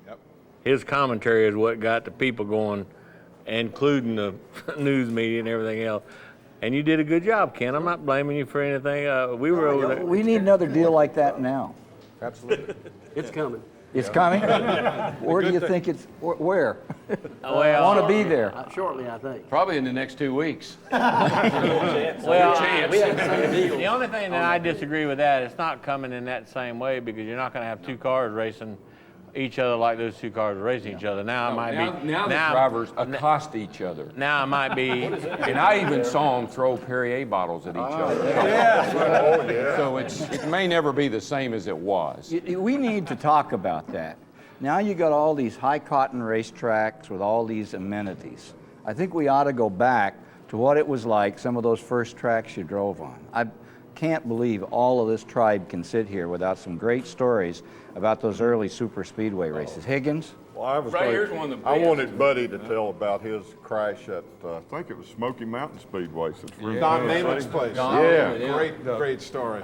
Yep. His commentary is what got the people going, including the news media and everything else. And you did a good job, Ken. I'm not blaming you for anything. We were over there. We need another deal like that now. Absolutely. It's coming. It's coming? Where do you think it's, where? Well, I want to be there. Shortly, I think. Probably in the next 2 weeks. Well, chance. We have the same deal. the only thing that I disagree with that, it's not coming in that same way because you're not going to have 2 cars racing each other like those 2 cars are racing each other. Now it might be. Now the drivers accost each other. Now it might be. And I even saw them throw Perrier bottles at each other. Yeah. So it may never be the same as it was. We need to talk about that. Now you got all these high cotton racetracks with all these amenities. I think we ought to go back to what it was like, some of those first tracks you drove on. I can't believe all of this tribe can sit here without some great stories about those early super speedway races. Higgins? Well, I was Right, like, here's one of the I best. wanted Buddy to tell about his crash at, I think it was Smoky Mountain Speedway. Since we're Don in Neyman's Tennessee. place. Yeah. Great story.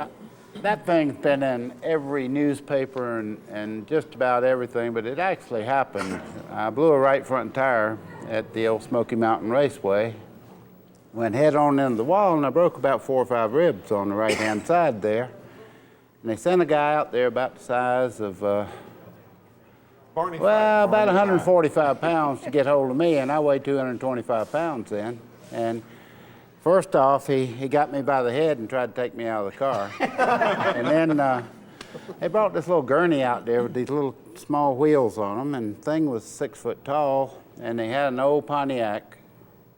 That thing's been in every newspaper and just about everything, but it actually happened. I blew a right front tire at the old Smoky Mountain Raceway, went head on into the wall, and I broke about 4 or 5 ribs on the right-hand side there. And they sent a guy out there about the size of, about 145 pounds to get hold of me, and I weighed 225 pounds then. And first off, he got me by the head and tried to take me out of the car. And then they brought this little gurney out there with these little small wheels on them, and the thing was 6 foot tall, and they had an old Pontiac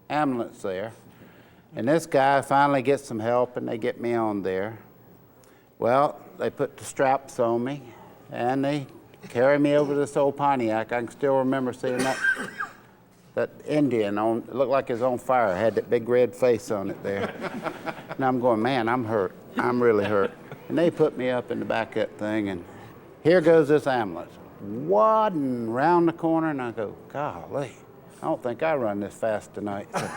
ambulance there. And this guy finally gets some help, and they get me on there. Well, they put the straps on me, and they carry me over to this old Pontiac. I can still remember seeing that Indian on, it looked like it was on fire, had that big red face on it there. And I'm going, man, I'm hurt. I'm really hurt. And they put me up in the back of that thing, and here goes this ambulance, wadding round the corner, and I go, golly, I don't think I run this fast tonight. So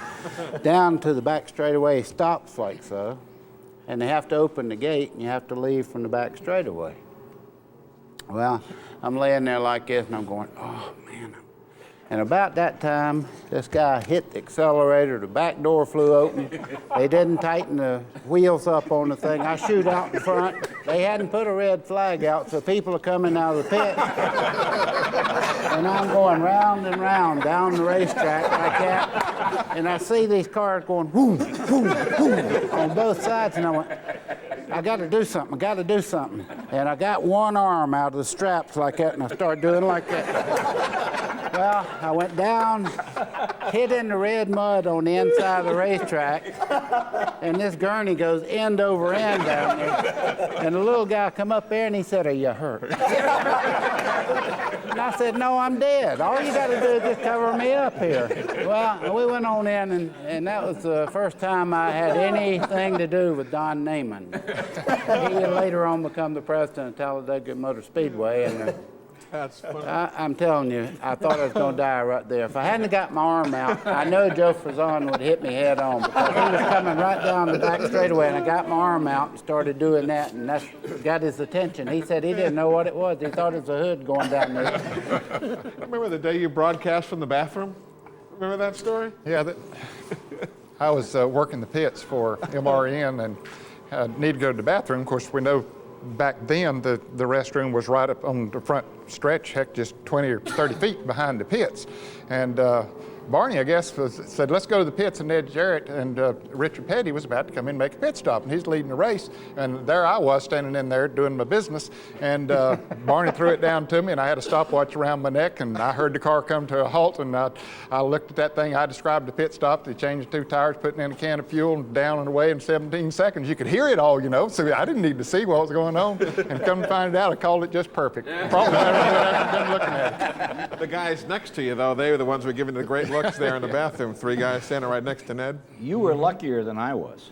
down to the back straightaway, he stops like so, and they have to open the gate, and you have to leave from the back straightaway. Well, I'm laying there like this, and I'm going, oh, man. And about that time, this guy hit the accelerator, the back door flew open. They didn't tighten the wheels up on the thing. I shoot out in front. They hadn't put a red flag out, so people are coming out of the pit. And I'm going round and round down the racetrack like that. And I see these cars going whoom, whoom, whoom on both sides, and I went, I got to do something, I got to do something. And I got one arm out of the straps like that, and I started doing like that. Well, I went down, hit in the red mud on the inside of the racetrack, and this gurney goes end over end down there. And the little guy come up there, and he said, are you hurt? And I said, no, I'm dead. All you got to do is just cover me up here. Well, we went on in, and that was the first time I had anything to do with Don Neyman. He would later on become the president of Talladega Motor Speedway, and That's funny. I'm telling you, I thought I was going to die right there. If I hadn't got my arm out, I know Joe Frazon would hit me head on, because he was coming right down the back straightaway, and I got my arm out and started doing that, and that got his attention. He said he didn't know what it was. He thought it was a hood going down there. Remember the day you broadcast from the bathroom? Remember that story? Yeah, I was working the pits for MRN and need to go to the bathroom. Of course, we know back then the restroom was right up on the front stretch, heck, just 20 or 30 feet behind the pits. And Barney, I guess, said, let's go to the pits, and Ned Jarrett and Richard Petty was about to come in and make a pit stop, and he's leading the race. And there I was standing in there doing my business, and Barney threw it down to me, and I had a stopwatch around my neck, and I heard the car come to a halt, and I looked at that thing. I described the pit stop. They changed 2 tires, putting in a can of fuel, and down and away in 17 seconds. You could hear it all, you know, so I didn't need to see what was going on. And come to find out, I called it just perfect. Probably never been looking at it. The guys next to you, though, they were the ones who were giving the great looks there in the bathroom. 3 guys standing right next to Ned. You were luckier than I was,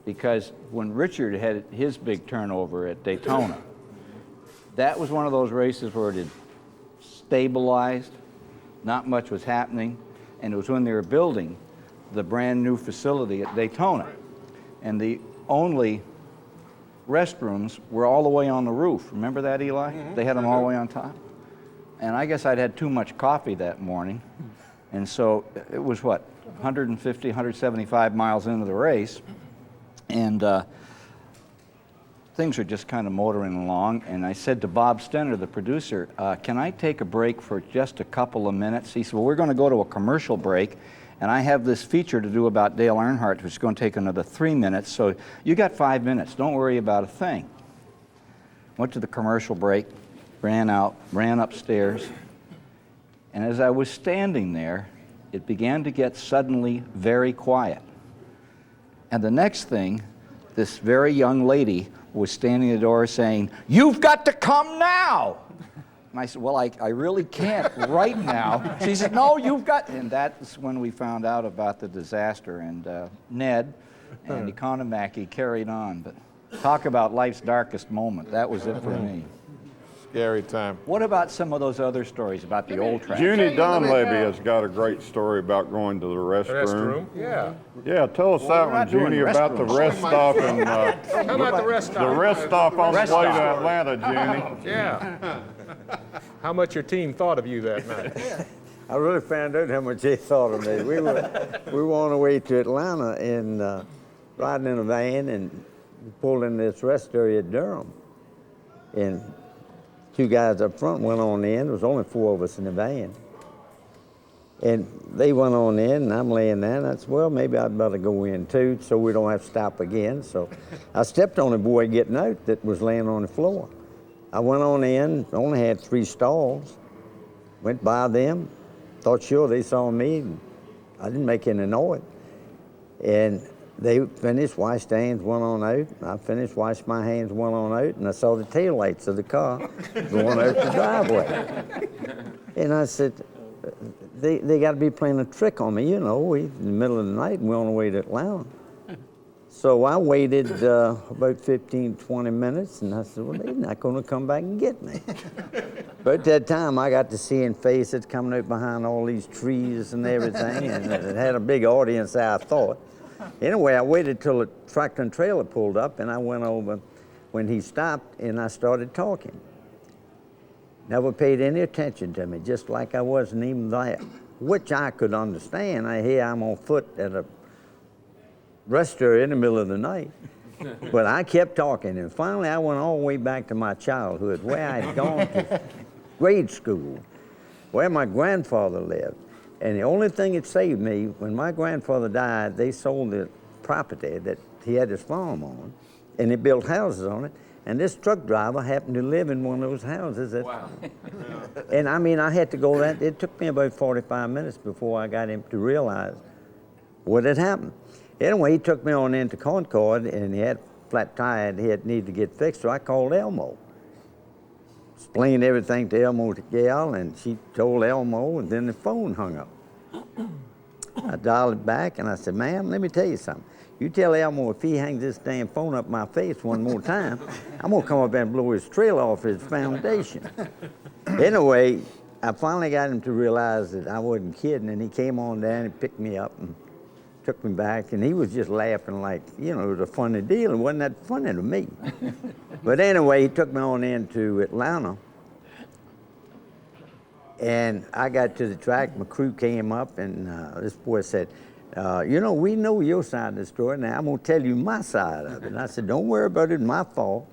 because when Richard had his big turnover at Daytona, that was one of those races where it had stabilized, not much was happening, and it was when they were building the brand new facility at Daytona. And the only restrooms were all the way on the roof. Remember that, Eli? Mm-hmm. They had them all the way on top. And I guess I'd had too much coffee that morning. And so it was, what, 150, 175 miles into the race. And things were just kind of motoring along. And I said to Bob Stenner, the producer, can I take a break for just a couple of minutes? He said, well, we're going to go to a commercial break. And I have this feature to do about Dale Earnhardt, which is going to take another 3 minutes. So you got 5 minutes. Don't worry about a thing. Went to the commercial break, ran out, ran upstairs. And as I was standing there, it began to get suddenly very quiet. And the next thing, this very young lady was standing at the door saying, "You've got to come now!" And I said, well, I really can't right now. She said, no, you've got... And that's when we found out about the disaster. And Ned and Economaki carried on. But talk about life's darkest moment. That was it for me. Scary time. What about some of those other stories about the old track? Junie Donlevy has got a great story about going to the restroom. Yeah. Yeah, tell us that one, Junie, about the rest stop and How about the rest stop? the rest stop on the way to Atlanta, Junie. Yeah. How much your team thought of you that night? I really found out how much they thought of me. We were on our way to Atlanta and riding in a van and pulled in this rest area at Durham. And 2 guys up front went on in. There was only 4 of us in the van. And they went on in, and I'm laying there, and I said, well, maybe I'd better go in too, so we don't have to stop again. So I stepped on a boy getting out that was laying on the floor. I went on in, only had 3 stalls, went by them, thought sure they saw me, and I didn't make any noise. And they finished, washed hands, went on out. I finished, washed my hands, went on out, and I saw the taillights of the car going out the driveway. And I said, they got to be playing a trick on me, you know. We in the middle of the night, and we're on the way to Atlanta. So I waited about 15, 20 minutes, and I said, well, they're not going to come back and get me. But at that time, I got to seeing faces coming out behind all these trees and everything, and it had a big audience, I thought. Anyway, I waited till the tractor and trailer pulled up, and I went over when he stopped, and I started talking. Never paid any attention to me, just like I wasn't even there, which I could understand. I'm on foot at a rest area in the middle of the night. But I kept talking, and finally I went all the way back to my childhood, where I had gone to grade school, where my grandfather lived. And the only thing that saved me, when my grandfather died, they sold the property that he had his farm on, and they built houses on it, and this truck driver happened to live in one of those houses. Wow. And I mean, I had to go that, it took me about 45 minutes before I got him to realize what had happened. Anyway, he took me on into Concord, and he had a flat tire and he needed to get fixed, so I called Elmo. Explained everything to Elmo, the gal, and she told Elmo, and then the phone hung up. I dialed it back, and I said, ma'am, let me tell you something. You tell Elmo if he hangs this damn phone up my face one more time, I'm going to come up there and blow his trailer off his foundation. Anyway, I finally got him to realize that I wasn't kidding, and he came on down and picked me up and took me back, and he was just laughing like, you know, it was a funny deal. It wasn't that funny to me. But anyway, he took me on into Atlanta, and I got to the track. My crew came up, and this boy said, you know, we know your side of the story. Now, I'm going to tell you my side of it. And I said, don't worry about it, my fault.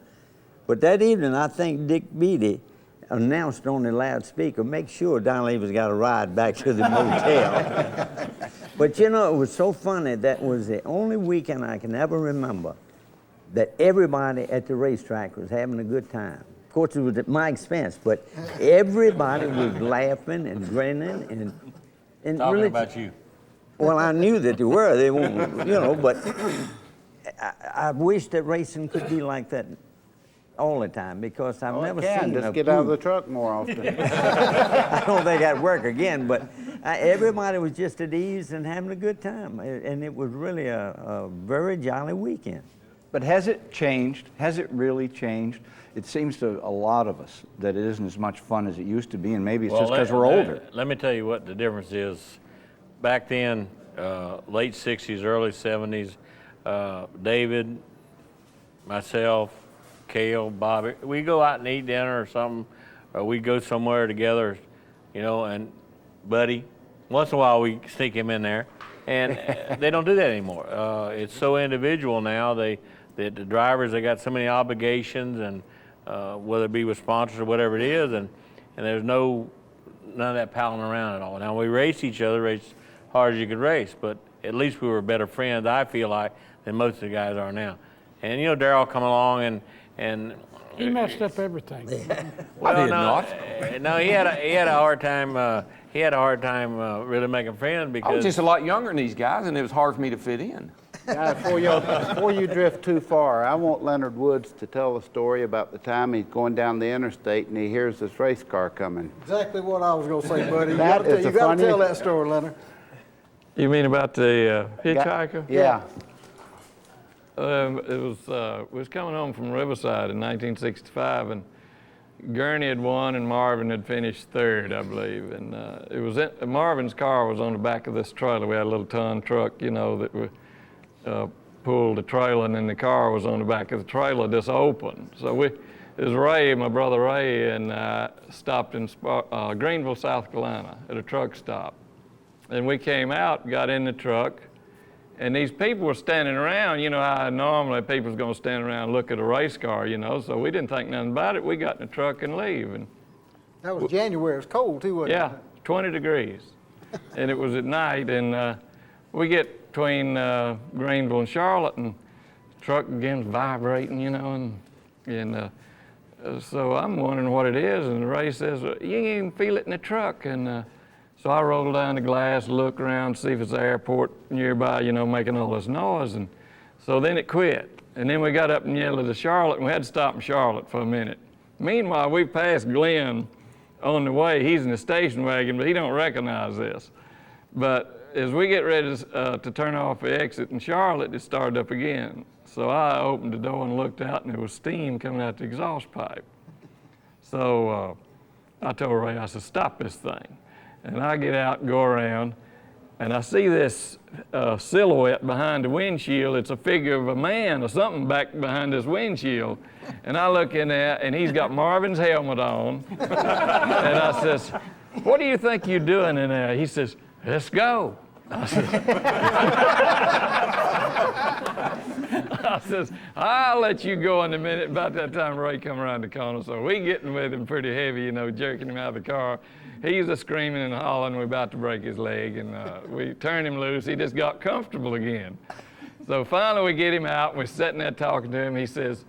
But that evening, I think Dick Beatty announced on the loudspeaker, make sure Don Levy's got a ride back to the motel. But you know, it was so funny. That was the only weekend I can ever remember that everybody at the racetrack was having a good time. Of course, it was at my expense, but everybody was laughing and grinning and Talking really, about you. well, I knew that they were. They won't, you know, but I wish that racing could be like that all the time, because I've never seen just get out of the truck more often. I don't think I'd work again, but everybody was just at ease and having a good time, and it was really a very jolly weekend. But has it changed? Has it really changed? It seems to a lot of us that it isn't as much fun as it used to be, and maybe it's just because we're older. Let me tell you what the difference is. Back then, late 60s, early 70s, David, myself, Cale, Bobby, we go out and eat dinner or something, or we go somewhere together, you know, and Buddy, once in a while we sneak him in there, and they don't do that anymore. It's so individual now. The drivers, they got so many obligations, and whether it be with sponsors or whatever it is, and there's none of that palling around at all. Now we race each other, race as hard as you could race, but at least we were better friends, I feel like, than most of the guys are now. And you know, Daryl come along and he messed up everything. well, I did not. No, he had a hard time. He had a hard time really making friends because I was just a lot younger than these guys, and it was hard for me to fit in. Now, before you drift too far, I want Leonard Woods to tell a story about the time he's going down the interstate and he hears this race car coming. Exactly what I was going to say, buddy. You That got is to the funniest- tell that story, Leonard. You mean about the hitchhiker? Yeah. We was coming home from Riverside in 1965, and Gurney had won and Marvin had finished third, I believe. And Marvin's car was on the back of this trailer. We had a little ton truck, you know, that we pulled the trailer, and then the car was on the back of the trailer just open. So it was Ray, my brother Ray, and stopped in Greenville, South Carolina at a truck stop. And we came out, got in the truck, and these people were standing around. You know how normally people's going to stand around and look at a race car, you know, so we didn't think nothing about it. We got in the truck and leave. And That was January. It was cold, too, wasn't it? yeah, 20 degrees. And it was at night, and we get between Greenville and Charlotte, and the truck begins vibrating, you know, and so I'm wondering what it is, and Ray says, you ain't even feel it in the truck. And so I roll down the glass, look around, see if it's an airport nearby, you know, making all this noise. And so then it quit. And then we got up and yelled to Charlotte, and we had to stop in Charlotte for a minute. Meanwhile, we passed Glenn on the way. He's in the station wagon, but he don't recognize this. But as we get ready to turn off the exit in Charlotte, it started up again. So I opened the door and looked out, and there was steam coming out the exhaust pipe. So I told Ray, I said, stop this thing. And I get out and go around, and I see this silhouette behind the windshield. It's a figure of a man or something back behind this windshield. And I look in there, and he's got Marvin's helmet on. And I says, what do you think you're doing in there? He says, let's go. I says, I'll let you go in a minute. About that time, Ray come around the corner, so we getting with him pretty heavy, you know, jerking him out of the car. He's a screaming and hollering. We're about to break his leg, and we turned him loose. He just got comfortable again. So finally, we get him out, and we're sitting there talking to him. He says,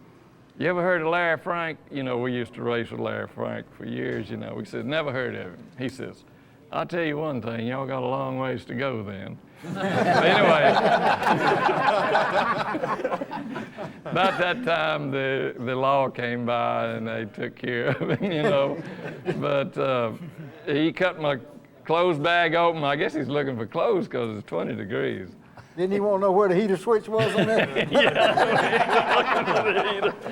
you ever heard of Larry Frank? You know, we used to race with Larry Frank for years, you know. We said, never heard of him. He says, I'll tell you one thing, y'all got a long ways to go then. Anyway, about that time, the law came by and they took care of him, you know. But he cut my clothes bag open. I guess he's looking for clothes because it's 20 degrees. Didn't you want to know where the heater switch was on that?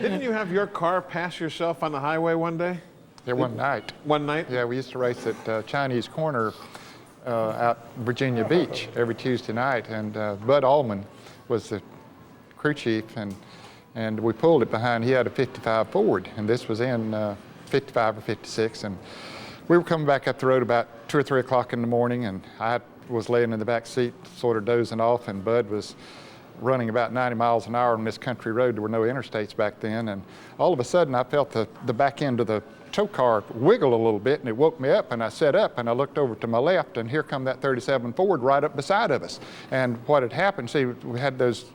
Didn't you have your car pass yourself on the highway one day? Yeah, one night. One night? Yeah, we used to race at Chinese Corner out Virginia Beach every Tuesday night, and Bud Allman was the crew chief, and we pulled it behind. He had a 55 Ford, and this was in 55 or 56, and we were coming back up the road about 2 or 3 o'clock in the morning, and I was laying in the back seat, sort of dozing off, and Bud was running about 90 miles an hour on this country road. There were no interstates back then, and all of a sudden I felt the back end of the tow car wiggle a little bit, and it woke me up, and I sat up and I looked over to my left, and here come that 37 Ford right up beside of us. And what had happened, see, we had those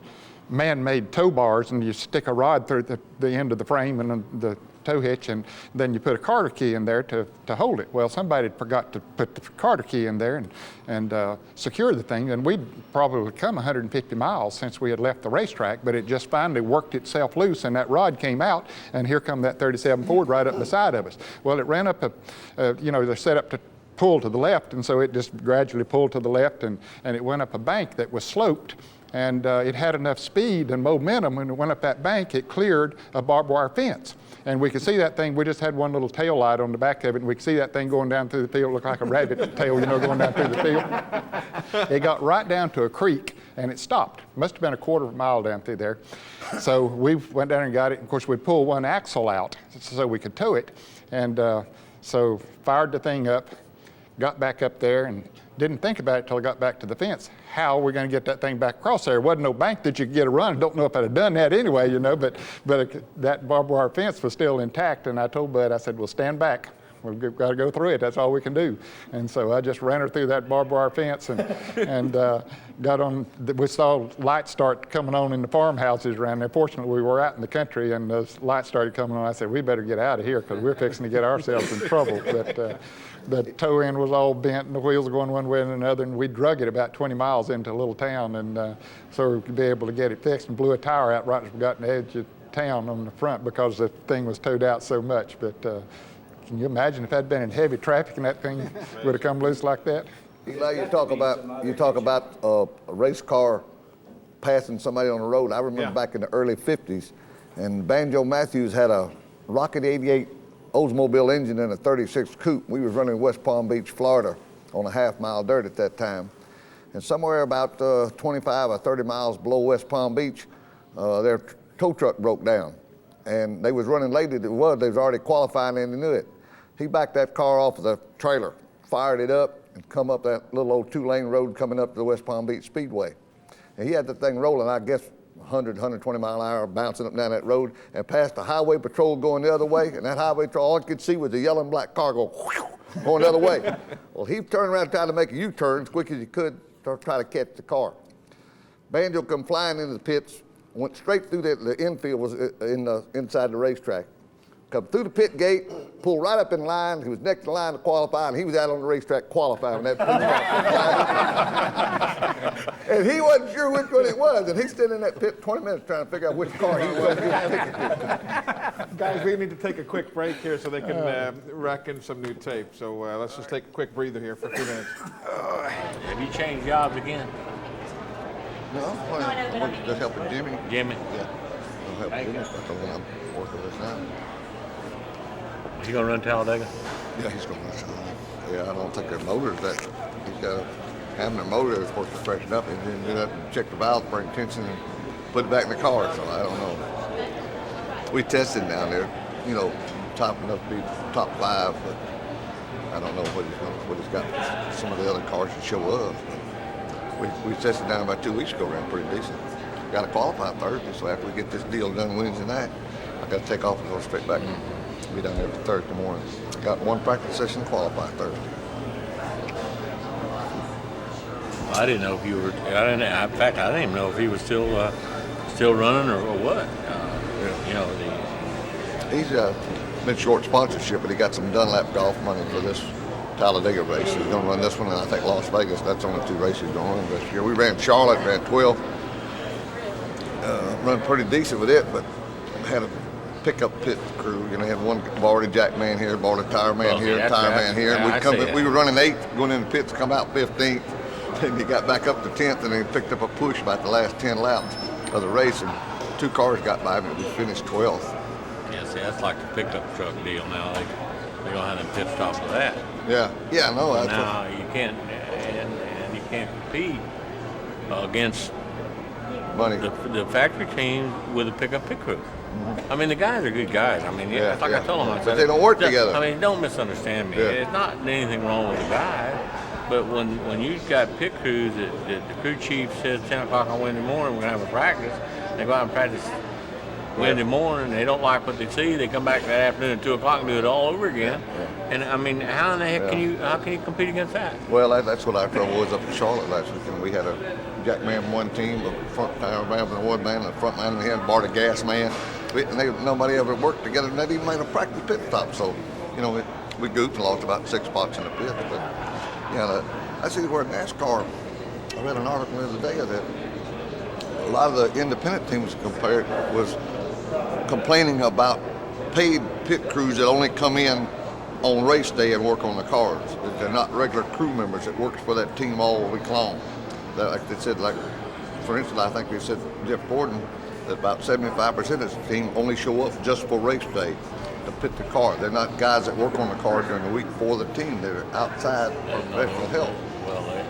man-made tow bars, and you stick a rod through the end of the frame and the tow hitch, and then you put a Carter key in there to hold it. Well, somebody had forgot to put the Carter key in there and secure the thing, and we'd probably come 150 miles since we had left the racetrack, but it just finally worked itself loose, and that rod came out, and here come that 37 Ford right up beside of us. Well, it ran up they're set up to pull to the left, and so it just gradually pulled to the left, and it went up a bank that was sloped, and it had enough speed and momentum. When it went up that bank, it cleared a barbed wire fence. And we could see that thing. We just had one little tail light on the back of it, and we could see that thing going down through the field. Looked like a rabbit tail, going down through the field. It got right down to a creek, and it stopped. Must have been a quarter of a mile down through there. So we went down and got it. Of course, we pulled one axle out so we could tow it. And so fired the thing up, got back up there, and didn't think about it till I got back to the fence. How are we going to get that thing back across there? There wasn't no bank that you could get a run. Don't know if I'd have done that anyway, but that barbed wire fence was still intact, and I told Bud, I said, well, stand back. We've got to go through it. That's all we can do. And so I just ran her through that barbed wire fence and got on. We saw lights start coming on in the farmhouses around there. Fortunately, we were out in the country, and those lights started coming on. I said, we better get out of here because we're fixing to get ourselves in trouble. But the tow end was all bent, and the wheels were going one way and another, and we drug it about 20 miles into a little town, and so we could be able to get it fixed, and blew a tire out right as we got in the edge of town on the front because the thing was towed out so much. But can you imagine if I'd been in heavy traffic and that thing would have come loose like that? Eli, you talk about a race car passing somebody on the road. I remember back in the early 50s, and Banjo Matthews had a Rocket 88 Oldsmobile engine in a 36 coupe. We was running West Palm Beach, Florida on a half-mile dirt at that time. And somewhere about 25 or 30 miles below West Palm Beach, their tow truck broke down. And they was running late as it was. They was already qualifying and they knew it. He backed that car off of the trailer, fired it up, and come up that little old two-lane road coming up to the West Palm Beach Speedway. And he had the thing rolling, I guess, 100, 120 mile an hour, bouncing up and down that road, and past the highway patrol going the other way. And that highway patrol, all I could see was the yellow and black car go whew, going the other way. Well, he turned around trying to make a U-turn as quick as he could to try to catch the car. Banjo come flying into the pits, went straight through the infield, was inside the racetrack. Come through the pit gate, pulled right up in line. He was next in line to qualify, and he was out on the racetrack qualifying that pit. And he wasn't sure which one it was, and he's stood in that pit 20 minutes trying to figure out which car he was getting a ticket to. Guys, we need to take a quick break here so they can rack in some new tape. So let's just take a quick breather here for a few minutes. Have you changed jobs again? No, I'm just helping Jimmy. Jimmy? Yeah. I'm helping Jimmy. That's when I'm working this now. Is he going to run Talladega? Yeah, he's going to run Talladega. Yeah, I don't think their motor's that. He's got having their motor is supposed to freshen up and then get up and check the valve spring tension and put it back in the car. So I don't know. We tested down there, top enough to be top 5, but I don't know what he's got. Some of the other cars to show up. We tested down about 2 weeks ago, ran pretty decent. Got to qualify Thursday, so after we get this deal done Wednesday night, I got to take off and go straight back. Be down there for Thursday morning. Got one practice session to qualify Thursday. I didn't know if you were. In fact, I didn't even know if he was still running or what. He's been short sponsorship, but he got some Dunlap golf money for this Talladega race. He's going to run this one, and I think Las Vegas. That's only 2 races he's going to run this year. We ran Charlotte, ran 12. Run pretty decent with it, but had a pickup pit crew. Had one borrowed a jack man here, borrowed a tire man here, tire man here. And we were running 8th, going in the pits, come out 15th. Then he got back up to 10th, and then he picked up a push about the last 10 laps of the race, and 2 cars got by him, and we finished 12th. Yeah, see, that's like the pickup truck deal now. They're going to have them pit stops for that. Yeah, no. That's now you can't, and you can't compete against money. The factory team with a pickup pit crew. Mm-hmm. I mean, the guys are good guys. I mean, it's like I told them. But they don't work together. I mean, don't misunderstand me. Yeah. It's not anything wrong with the guys. But when you've got pit crews that the crew chief says 10 o'clock on Wednesday morning, we're going to have a practice, they go out and practice Wednesday morning, they don't like what they see, they come back that afternoon at 2 o'clock and do it all over again. And I mean, how in the heck how can you compete against that? Well, that's what our trouble was up in Charlotte last weekend. We had a jack man from one team, a front tire man from one man, and a front man, and we had Bart a gas man. Nobody ever worked together, and they didn't even made a practice pit stop. So, you know, we goofed and lost about 6 spots in the pit. But, yeah, I see where NASCAR, I read an article the other day that a lot of the independent teams was complaining about paid pit crews that only come in on race day and work on the cars. That they're not regular crew members that works for that team all week long. Like they said, like, for instance, I think they said Jeff Gordon, that about 75% of the team only show up just for race day to pit the car. They're not guys that work on the car during the week for the team. They're outside for professional help.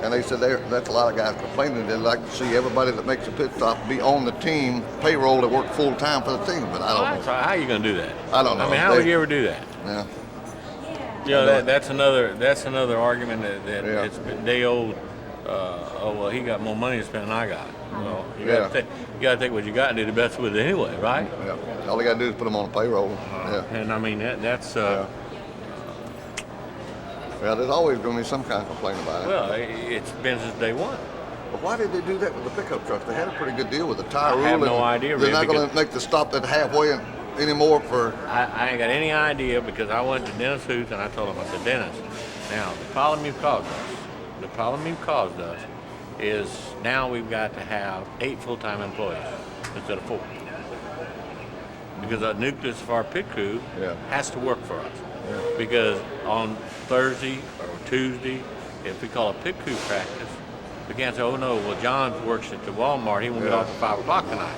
And they said that's a lot of guys complaining. They'd like to see everybody that makes a pit stop be on the team payroll that work full time for the team. But I don't know. How are you going to do that? I don't know. I mean, how would you ever do that? Yeah. Yeah, that's another argument that it's day old. Oh well, he got more money to spend than I got. Well, you got to take what you got and do the best with it anyway, right? Yeah. All they got to do is put them on the payroll. And I mean that's. Well, there's always going to be some kind of complaint about it. Well, it's been since day one. But why did they do that with the pickup trucks? They had a pretty good deal with the tire rule. I have no idea. They're not going to make the stop at halfway anymore for. I ain't got any idea because I went to Dennis Huth and I told him, I said, Dennis, now the problem you've caused us is now we've got to have 8 full-time employees instead of 4. Because the nucleus of our pit crew has to work for us. Because on Thursday or Tuesday, if we call a pit crew practice, we can't say, oh no, well John works at the Walmart, he won't get off at 5 o'clock tonight.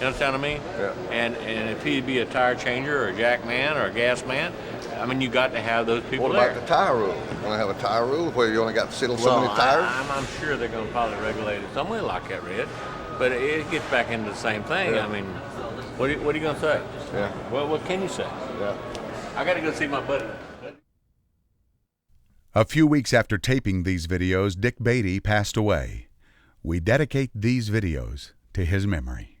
You understand what I mean? Yeah. And if he'd be a tire changer or a jack man or a gas man, I mean, you got to have those people there. What about the tire rule? You want to have a tire rule where you only got to settle so many tires? I'm sure they're going to probably regulate it some way like that, Red. But it gets back into the same thing. I mean, what are you going to say? Yeah. Well, what can you say? Yeah. I got to go see my buddy. A few weeks after taping these videos, Dick Beatty passed away. We dedicate these videos to his memory.